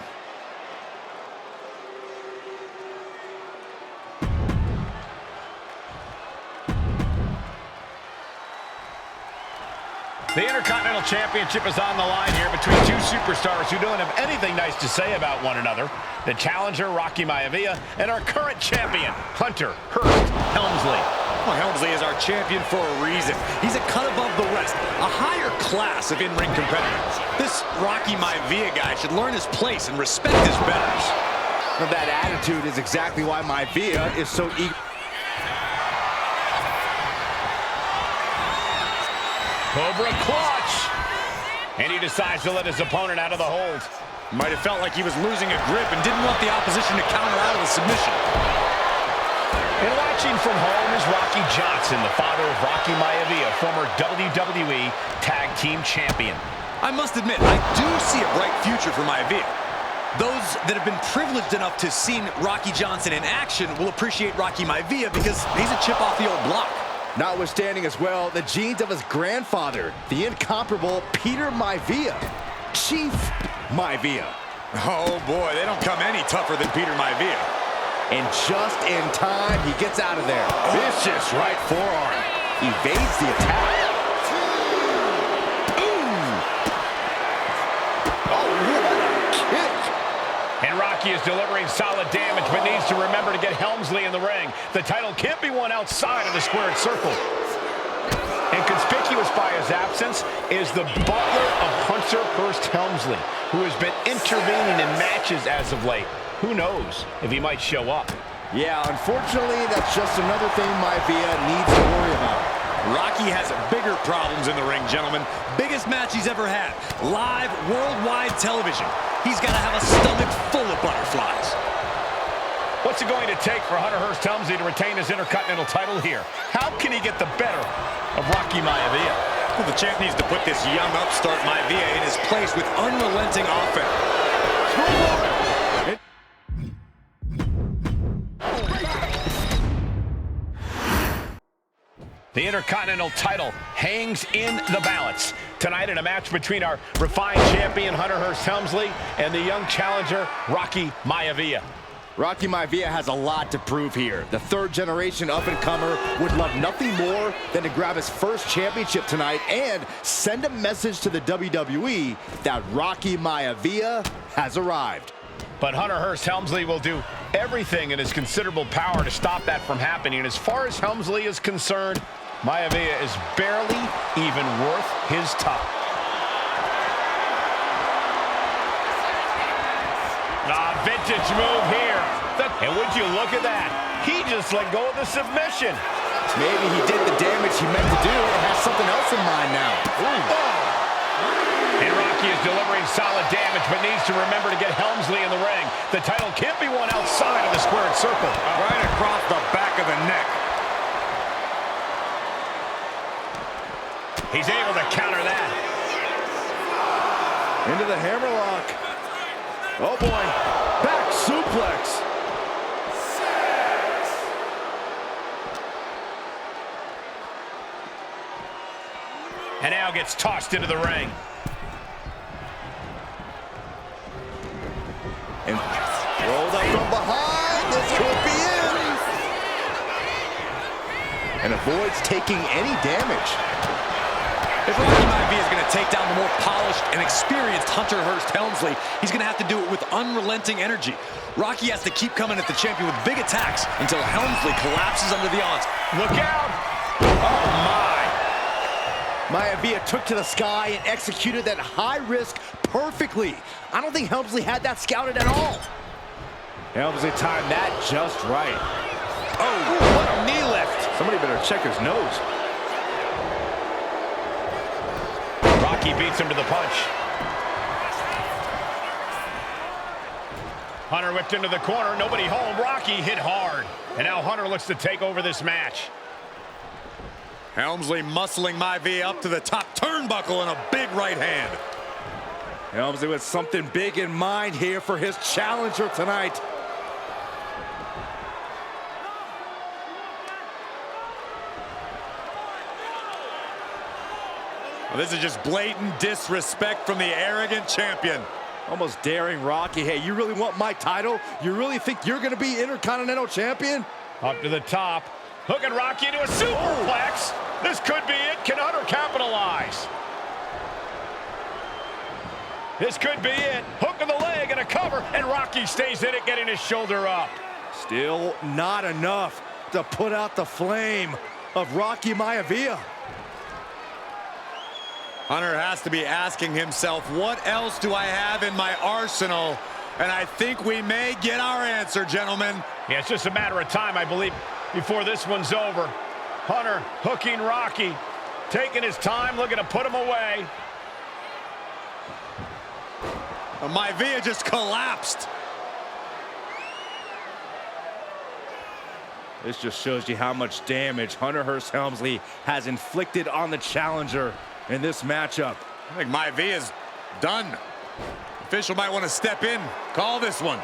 The Intercontinental Championship is on the line here between two superstars who don't have anything nice to say about one another. The challenger, Rocky Maivia, and our current champion, Hunter Hearst Helmsley. Well, Helmsley is our champion for a reason. He's a cut above the rest, a higher class of in-ring competitor. This Rocky Maivia guy should learn his place and respect his betters. That attitude is exactly why Maivia is so eager. Cobra clutch. And he decides to let his opponent out of the hold. Might have felt like he was losing a grip and didn't want the opposition to counter out of the submission. And watching from home is Rocky Johnson, the father of Rocky Maivia, former WWE Tag Team Champion. I must admit, I do see a bright future for Maivia. Those that have been privileged enough to see Rocky Johnson in action will appreciate Rocky Maivia because he's a chip off the old block. Notwithstanding as well the genes of his grandfather, the incomparable Peter Maivia, Chief Maivia. Oh boy, they don't come any tougher than Peter Maivia. And just in time, he gets out of there. Vicious right forearm. Evades the attack. And Rocky is delivering solid damage, but needs to remember to get Helmsley in the ring. The title can't be won outside of the squared circle. And conspicuous by his absence is the butler of Hunter Hearst Helmsley, who has been intervening in matches as of late. Who knows if he might show up. Yeah, unfortunately, that's just another thing Maivia needs to worry about. Rocky has bigger problems in the ring, gentlemen. Biggest match he's ever had. Live, worldwide television. He's got to have a stomach full of butterflies. What's it going to take for Hunter Hearst Helmsley to retain his Intercontinental title here? How can he get the better of Rocky Maivia? Well, the champ needs to put this young upstart Maivia in his place with unrelenting offense. The Intercontinental title hangs in the balance. Tonight in a match between our refined champion Hunter Hearst Helmsley and the young challenger Rocky Maivia. Rocky Maivia has a lot to prove here. The third-generation up-and-comer would love nothing more than to grab his first championship tonight and send a message to the WWE that Rocky Maivia has arrived. But Hunter Hearst Helmsley will do everything in his considerable power to stop that from happening. And as far as Helmsley is concerned, Maivia is barely even worth his time. Vintage move here. And would you look at that? He just let go of the submission. Maybe he did the damage he meant to do and has something else in mind now. And Rocky is delivering solid damage, but needs to remember to get Helmsley in the ring. The title can't be won outside of the squared circle. Right across the back of the neck. He's able to counter that. Into the hammerlock. Oh boy, back suplex. And now gets tossed into the ring. And rolled up from behind. This could be it. And avoids taking any damage. If Rocky Maivia is going to take down the more polished and experienced Hunter Hearst Helmsley, he's going to have to do it with unrelenting energy. Rocky has to keep coming at the champion with big attacks until Helmsley collapses under the odds. Look out! Oh, my! Maivia took to the sky and executed that high risk perfectly. I don't think Helmsley had that scouted at all. Helmsley timed that just right. Oh, what a knee lift. Somebody better check his nose. Rocky beats him to the punch. Hunter whipped into the corner, nobody home. Rocky hit hard. And now Hunter looks to take over this match. Helmsley muscling Maivia up to the top turnbuckle and a big right hand. Helmsley with something big in mind here for his challenger tonight. Well, this is just blatant disrespect from the arrogant champion. Almost daring Rocky. Hey, you really want my title? You really think you're going to be Intercontinental Champion? Up to the top. Hooking Rocky into a superplex. This could be it. Can Hunter capitalize? This could be it. Hook of the leg and a cover, and Rocky stays in it, getting his shoulder up. Still not enough to put out the flame of Rocky Maivia. Hunter has to be asking himself, what else do I have in my arsenal And I think we may get our answer, gentlemen. Yeah, it's just a matter of time, I believe, before this one's over. Hunter hooking Rocky, taking his time, looking to put him away. Maivia just collapsed. This just shows you how much damage Hunter Hearst Helmsley has inflicted on the challenger in this matchup. I think Maivia's done. Official might want to step in, call this one.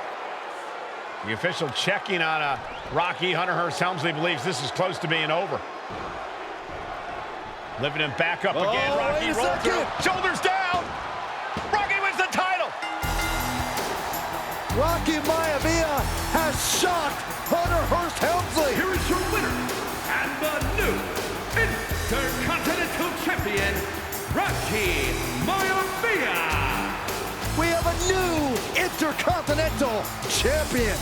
The official checking on Rocky. Hunter Hearst Helmsley believes this is close to being over. Lifting him back up again. Rocky rolls through. Shoulders down. Rocky wins the title. Rocky Maivia has shocked Hunter Hearst Helmsley. Here is your winner, and the new Intercontinental Champion, Rocky Maivia. We have a new Intercontinental Champion.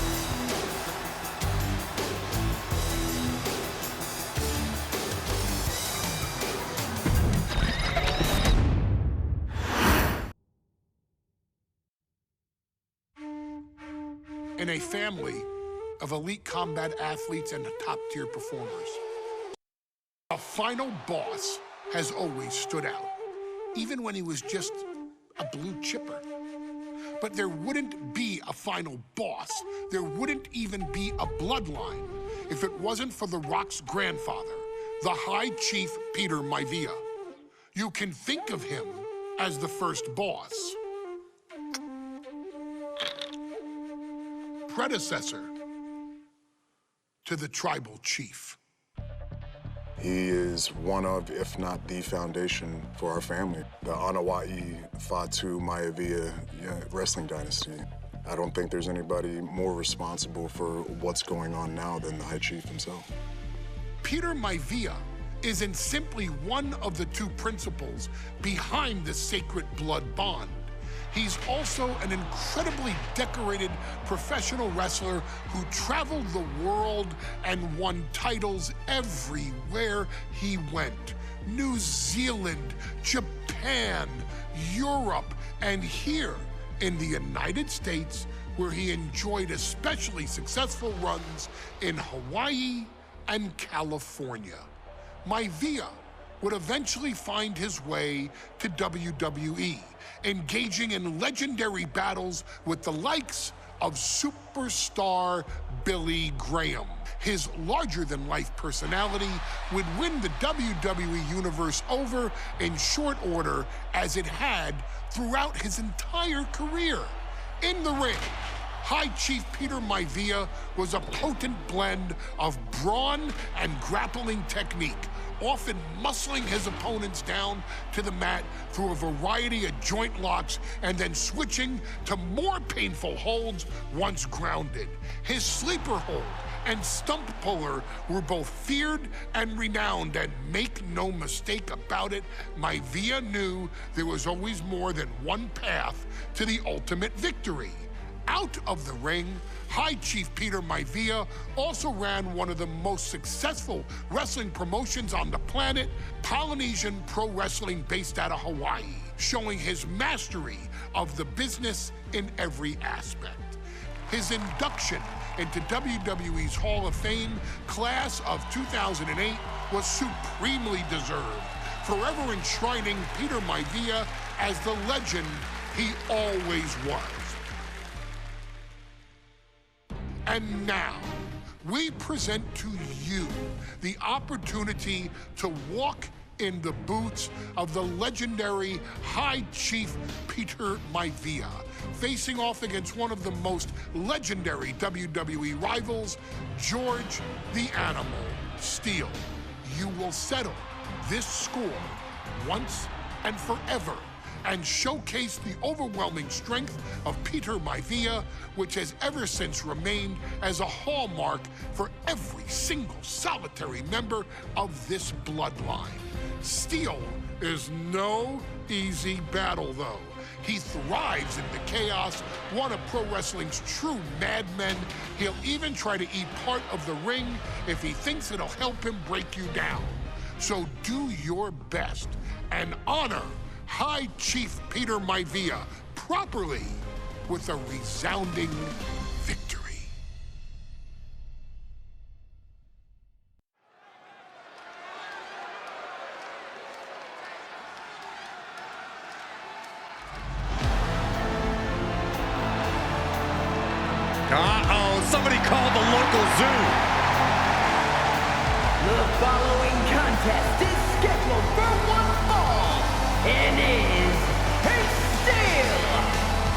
In a family of elite combat athletes and top-tier performers, a final boss has always stood out, even when he was just a blue chipper. But there wouldn't be a final boss. There wouldn't even be a bloodline if it wasn't for The Rock's grandfather, the High Chief Peter Maivia. You can think of him as the first boss, predecessor to the tribal chief. He is one of, if not the foundation for our family. The Anoa'i Fatu Maivia wrestling dynasty. I don't think there's anybody more responsible for what's going on now than the High Chief himself. Peter Maivia isn't simply one of the two principals behind the sacred blood bond. He's also an incredibly decorated professional wrestler who traveled the world and won titles everywhere he went. New Zealand, Japan, Europe, and here in the United States, where he enjoyed especially successful runs in Hawaii and California. Maivia would eventually find his way to WWE, engaging in legendary battles with the likes of superstar Billy Graham. His larger-than-life personality would win the WWE Universe over in short order, as it had throughout his entire career. In the ring, High Chief Peter Maivia was a potent blend of brawn and grappling technique, often muscling his opponents down to the mat through a variety of joint locks and then switching to more painful holds once grounded. His sleeper hold and stump puller were both feared and renowned, and make no mistake about it, Maivia knew there was always more than one path to the ultimate victory. Out of the ring, High Chief Peter Maivia also ran one of the most successful wrestling promotions on the planet, Polynesian Pro Wrestling, based out of Hawaii, showing his mastery of the business in every aspect. His induction into WWE's Hall of Fame class of 2008 was supremely deserved, forever enshrining Peter Maivia as the legend he always was. And now, we present to you the opportunity to walk in the boots of the legendary High Chief Peter Maivia, facing off against one of the most legendary WWE rivals, George the Animal Steele. You will settle this score once and forever, and showcase the overwhelming strength of Peter Maivia, which has ever since remained as a hallmark for every single solitary member of this bloodline. Steele is no easy battle, though. He thrives in the chaos, one of pro wrestling's true madmen. He'll even try to eat part of the ring if he thinks it'll help him break you down. So do your best and honor High Chief Peter Maivia properly with a resounding victory. Uh-oh, somebody called the local zoo. The following contest is scheduled for one fall and is a steel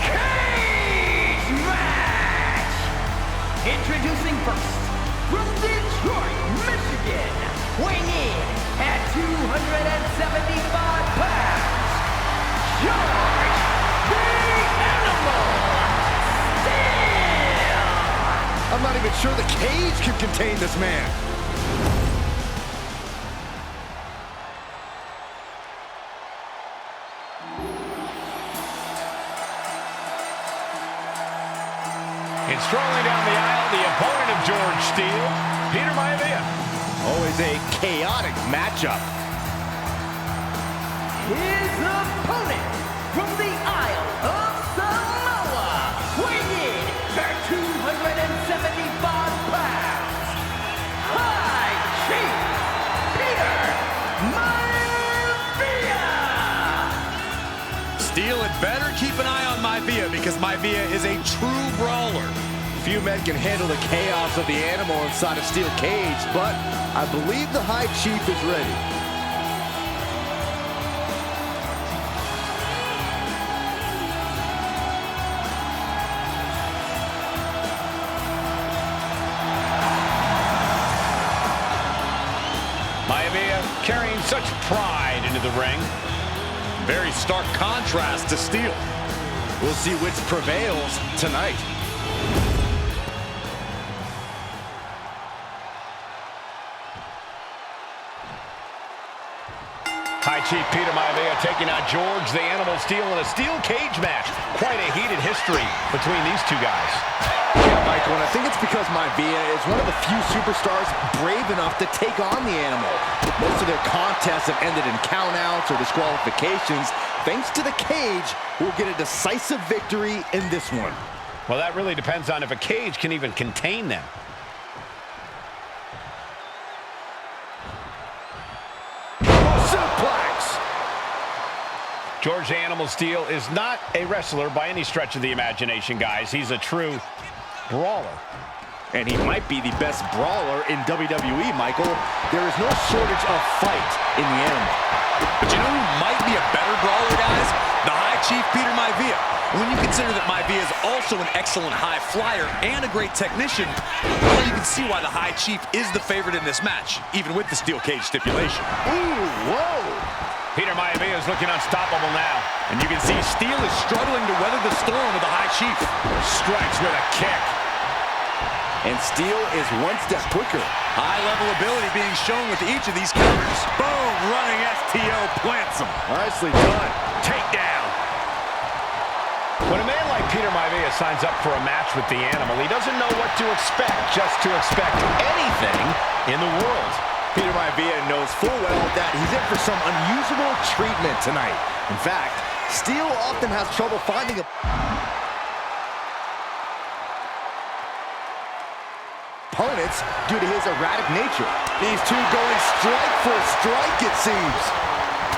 cage match. Introducing first, from Detroit, Michigan, weighing in at 275 pounds, George the Animal. I'm not even sure the cage can contain this man. And strolling down the aisle, the opponent of George Steele, Peter Maivia. Always a chaotic matchup. His opponent from the Isle of Samoa, weighing in at 275 pounds, High Chief Peter Maivia. Steele had better keep an eye on Maivia because Maivia is a true brawler. Few men can handle the chaos of the animal inside a steel cage, but I believe the High Chief is ready. Maivia carrying such pride into the ring. Very stark contrast to Steele. We'll see which prevails tonight. High Chief Peter Maivia taking out George the Animal Steele in a steel cage match. Quite a heated history between these two guys. Yeah, Michael, and I think it's because Maivia is one of the few superstars brave enough to take on the animal. Most of their contests have ended in countouts or disqualifications. Thanks to the cage, we'll get a decisive victory in this one. Well, that really depends on if a cage can even contain them. Suplex! George the Animal Steele is not a wrestler by any stretch of the imagination, guys. He's a true brawler. And he might be the best brawler in WWE, Michael. There is no shortage of fight in the animal. But you know who might be a better brawler, guys? The High Chief Peter Maivia. When you consider that Maivia is also an excellent high flyer and a great technician, well, you can see why the High Chief is the favorite in this match, even with the steel cage stipulation. Ooh, whoa! Peter Maivia is looking unstoppable now. And you can see Steele is struggling to weather the storm with the High Chief. Strikes with a kick. And Steele is one step quicker. High-level ability being shown with each of these counters. Boom! Running STO plants him. Nicely done. Takedown. When a man like Peter Maivia signs up for a match with the animal, he doesn't know what to expect, just to expect anything in the world. Peter Maivia knows full well that he's in for some unusual treatment tonight. In fact, Steele often has trouble finding opponents due to his erratic nature. These two going strike for strike, it seems.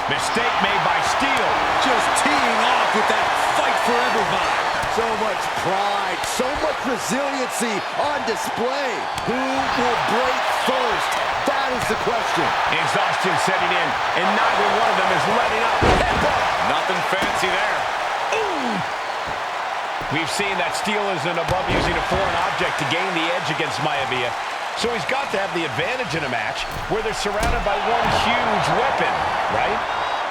Mistake made by Steele. Just teeing off with that fight forever vibe. So much pride, so much resiliency on display. Who will break first? That is the question. Exhaustion setting in, and neither one of them is letting up. Nothing fancy there. Ooh! We've seen that Steele isn't above using a foreign object to gain the edge against Maivia. So he's got to have the advantage in a match where they're surrounded by one huge weapon, right?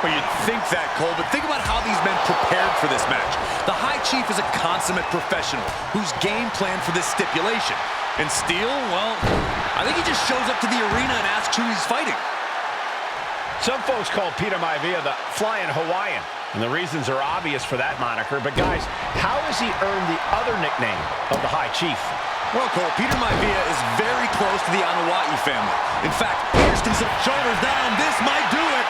Well, you'd think that, Cole, but think about how these men prepared for this match. The High Chief is a consummate professional who's game planned for this stipulation. And Steele, well, I think he just shows up to the arena and asks who he's fighting. Some folks call Peter Maivia the Flying Hawaiian, and the reasons are obvious for that moniker. But guys, how has he earned the other nickname of the High Chief? Well, Cole, Peter Maivia is very close to the Anawa'i family. In fact, here's considered shoulders down. This might do it.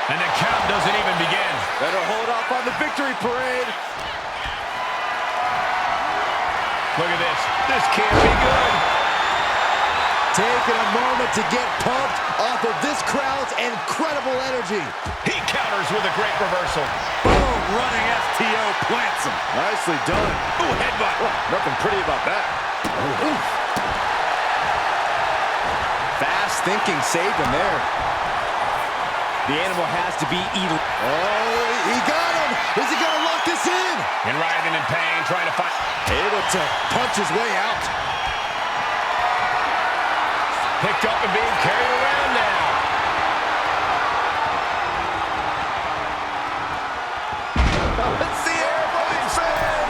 And the count doesn't even begin. Better hold off on the victory parade. Look at this. This can't be good. Taking a moment to get pumped off of this crowd's incredible energy. He counters with a great reversal. Boom, running STO plants him. Nicely done. Ooh, headbutt. Nothing pretty about that. Ooh. Fast thinking saved him there. The animal has to be eaten. Oh, he got him. Is he going to lock this in? And writhing in pain, trying to find. Able to punch his way out. Picked up and being carried around now. It's the airplane fan.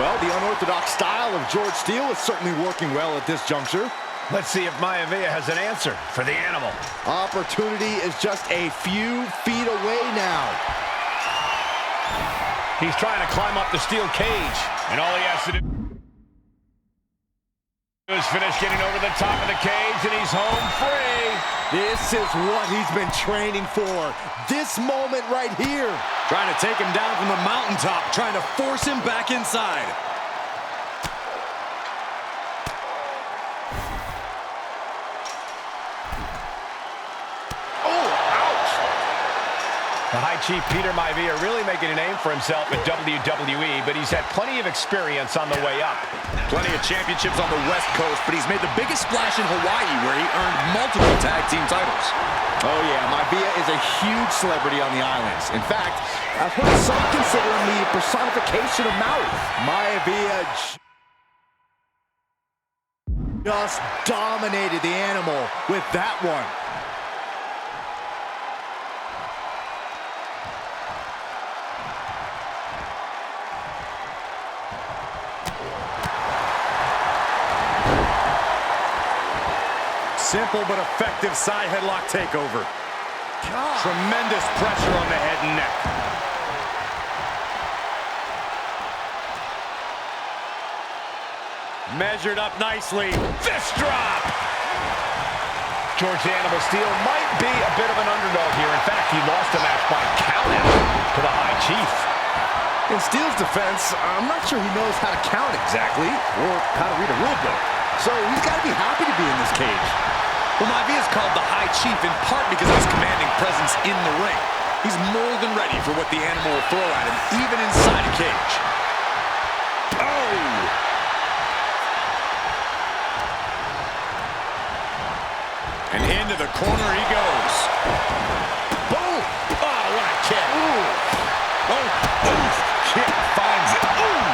Well, the unorthodox style of George Steele is certainly working well at this juncture. Let's see if Maivia has an answer for the animal. Opportunity is just a few feet away now. He's trying to climb up the steel cage, and all he has to do is finish getting over the top of the cage, and he's home free. This is what he's been training for. This moment right here. Trying to take him down from the mountaintop, trying to force him back inside. The High Chief Peter Maivia really making a name for himself in WWE, but he's had plenty of experience on the way up. Plenty of championships on the West Coast, but he's made the biggest splash in Hawaii, where he earned multiple tag team titles. Oh yeah, Maivia is a huge celebrity on the islands. In fact, I've heard some consider him the personification of Maui. Maivia just dominated the animal with that one. Simple but effective side headlock takeover. God. Tremendous pressure on the head and neck. Measured up nicely. Fist drop! George the Animal Steele might be a bit of an underdog here. In fact, he lost the match by countout to the High Chief. In Steele's defense, I'm not sure he knows how to count exactly, or how to read a rule book. So he's got to be happy to be in this cage. Well, Maivia is called the High Chief in part because of his commanding presence in the ring. He's more than ready for what the animal will throw at him, even inside a cage. Oh! And into the corner he goes. Boom! Oh, what a kick! Ooh. Oh, kick finds it. Ooh!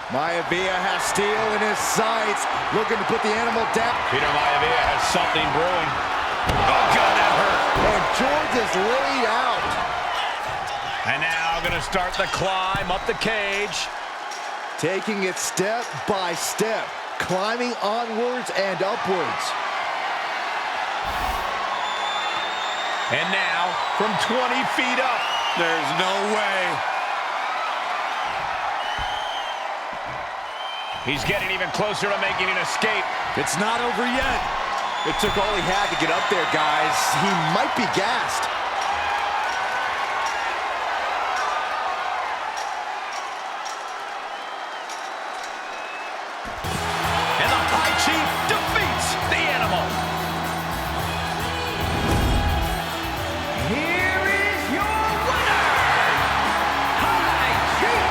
Maivia has Steele in his sights, looking to put the animal down. Peter Maivia has something brewing. Oh, God, that hurt. And George is laid out. And now going to start the climb up the cage. Taking it step by step, climbing onwards and upwards. And now, from 20 feet up. There's no way. He's getting even closer to making an escape. It's not over yet. It took all he had to get up there, guys. He might be gassed. And the High Chief defeats the animal. Here is your winner, High Chief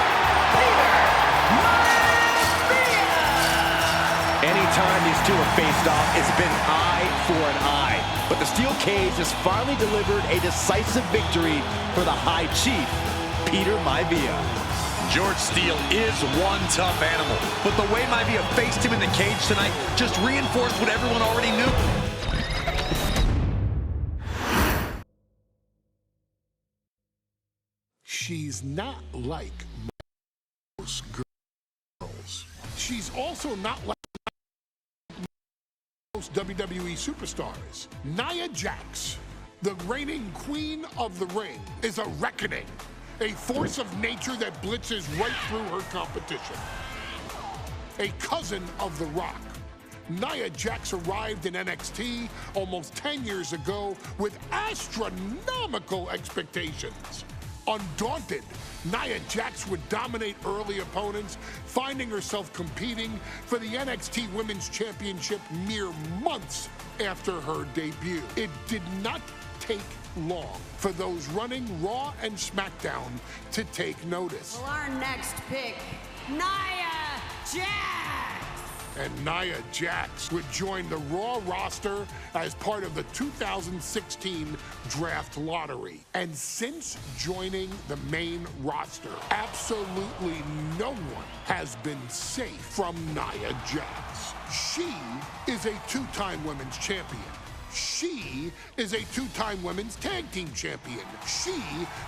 Peter Maivia. Anytime these two have faced off, it's been eye for an eye. But the steel cage has finally delivered a decisive victory for the High Chief, Peter Maivia. George Steele is one tough animal, but the way Maivia faced him in the cage tonight just reinforced what everyone already knew. She's not like most girls. She's also not like most WWE superstars. Nia Jax, the reigning queen of the ring, is a reckoning. A force of nature that blitzes right through her competition. A cousin of The Rock, Nia Jax arrived in NXT almost 10 years ago with astronomical expectations. Undaunted, Nia Jax would dominate early opponents, finding herself competing for the NXT Women's Championship mere months after her debut. It did not take long for those running Raw and SmackDown to take notice. Well, our next pick, Nia Jax. And Nia Jax would join the Raw roster as part of the 2016 draft lottery. And since joining the main roster, absolutely no one has been safe from Nia Jax. She is a two-time women's champion. She is a two-time women's tag team champion. She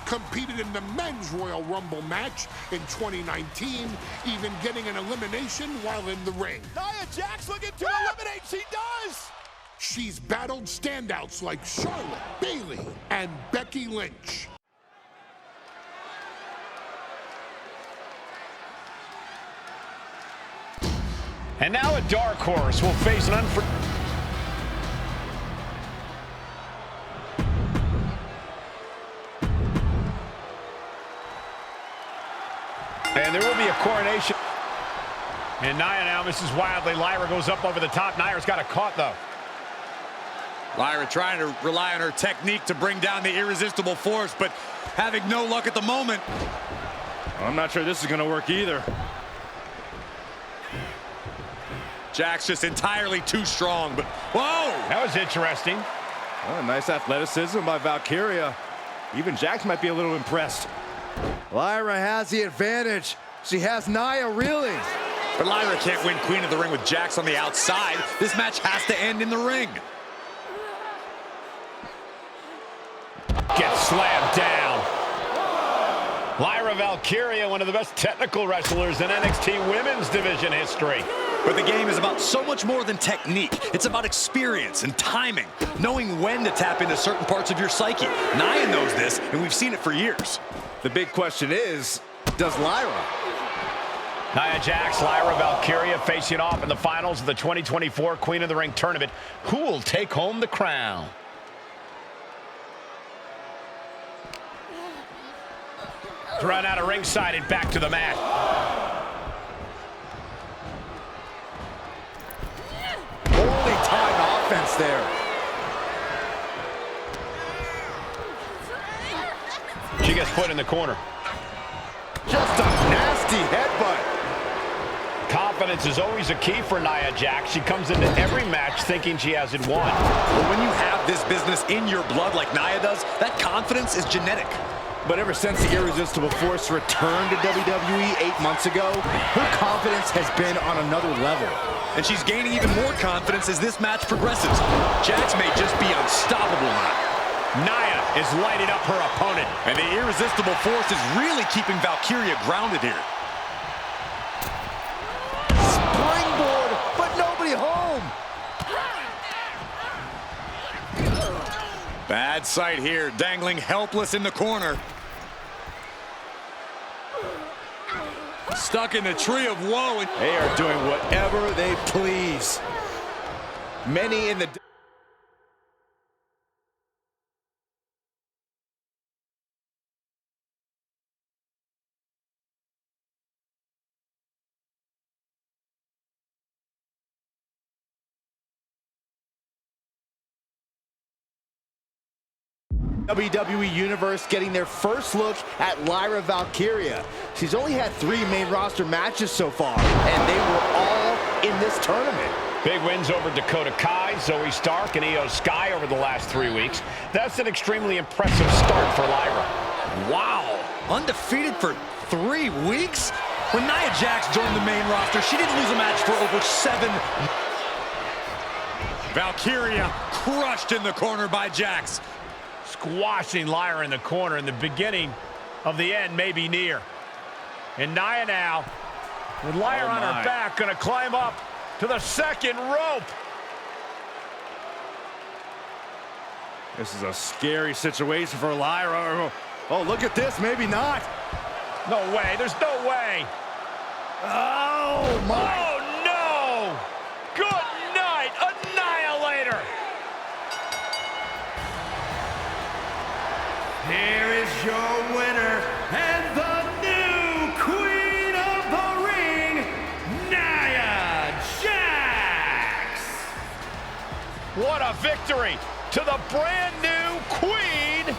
competed in the men's Royal Rumble match in 2019, even getting an elimination while in the ring. Nia Jax looking to eliminate. She does. She's battled standouts like Charlotte, Bayley, and Becky Lynch. And now a dark horse will face an and there will be a coronation. And Nia now misses wildly. Lyra goes up over the top. Nia's got it caught, though. Lyra trying to rely on her technique to bring down the irresistible force, but having no luck at the moment. I'm not sure this is going to work either. Jax just entirely too strong, but whoa! That was interesting. Oh, nice athleticism by Valkyria. Even Jax might be a little impressed. Lyra has the advantage. She has Nia reeling. But Lyra can't win Queen of the Ring with Jax on the outside. This match has to end in the ring. Gets slammed down. Lyra Valkyria, one of the best technical wrestlers in NXT Women's Division history. But the game is about so much more than technique. It's about experience and timing, knowing when to tap into certain parts of your psyche. Nia knows this, and we've seen it for years. The big question is, does Lyra? Nia Jax, Lyra Valkyria facing off in the finals of the 2024 Queen of the Ring tournament. Who will take home the crown? Run out of ringside and back to the mat. Holy time offense there. She gets put in the corner. Just a nasty headbutt. Confidence is always a key for Nia Jax. She comes into every match thinking she hasn't won. But when you have this business in your blood like Nia does, that confidence is genetic. But ever since the irresistible force returned to WWE 8 months ago, her confidence has been on another level. And she's gaining even more confidence as this match progresses. Jax may just be unstoppable now. Nia is lighting up her opponent. And the irresistible force is really keeping Valkyria grounded here. Springboard, but nobody home. Bad sight here, dangling helpless in the corner. Stuck in the tree of woe. They are doing whatever they please. Many in the... WWE Universe getting their first look at Lyra Valkyria. She's only had 3 main roster matches so far, and they were all in this tournament. Big wins over Dakota Kai, Zoe Stark, and Io Sky over the last 3 weeks. That's an extremely impressive start for Lyra. Wow, undefeated for 3 weeks? When Nia Jax joined the main roster, she didn't lose a match for over 7. Valkyria crushed in the corner by Jax. Squashing Lyra in the corner, and the beginning of the end may be near. And Nia now, with Lyra on her back, gonna climb up to the second rope. This is a scary situation for Lyra. Oh, look at this, maybe not. No way, there's no way. Oh, my. Oh, no! Good what a victory to the brand new Queen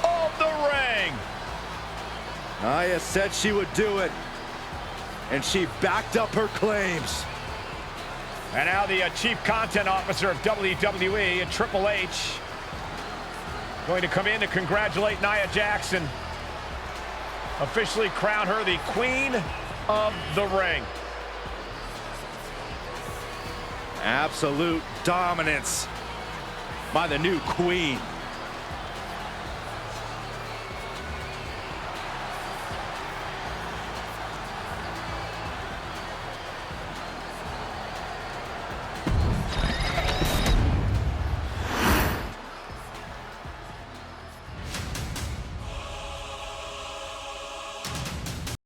of the Ring. Nia said she would do it, and she backed up her claims. And now the Chief Content Officer of WWE and Triple H going to come in to congratulate Nia Jackson. Officially crown her the Queen of the Ring. Absolute dominance by the new Queen.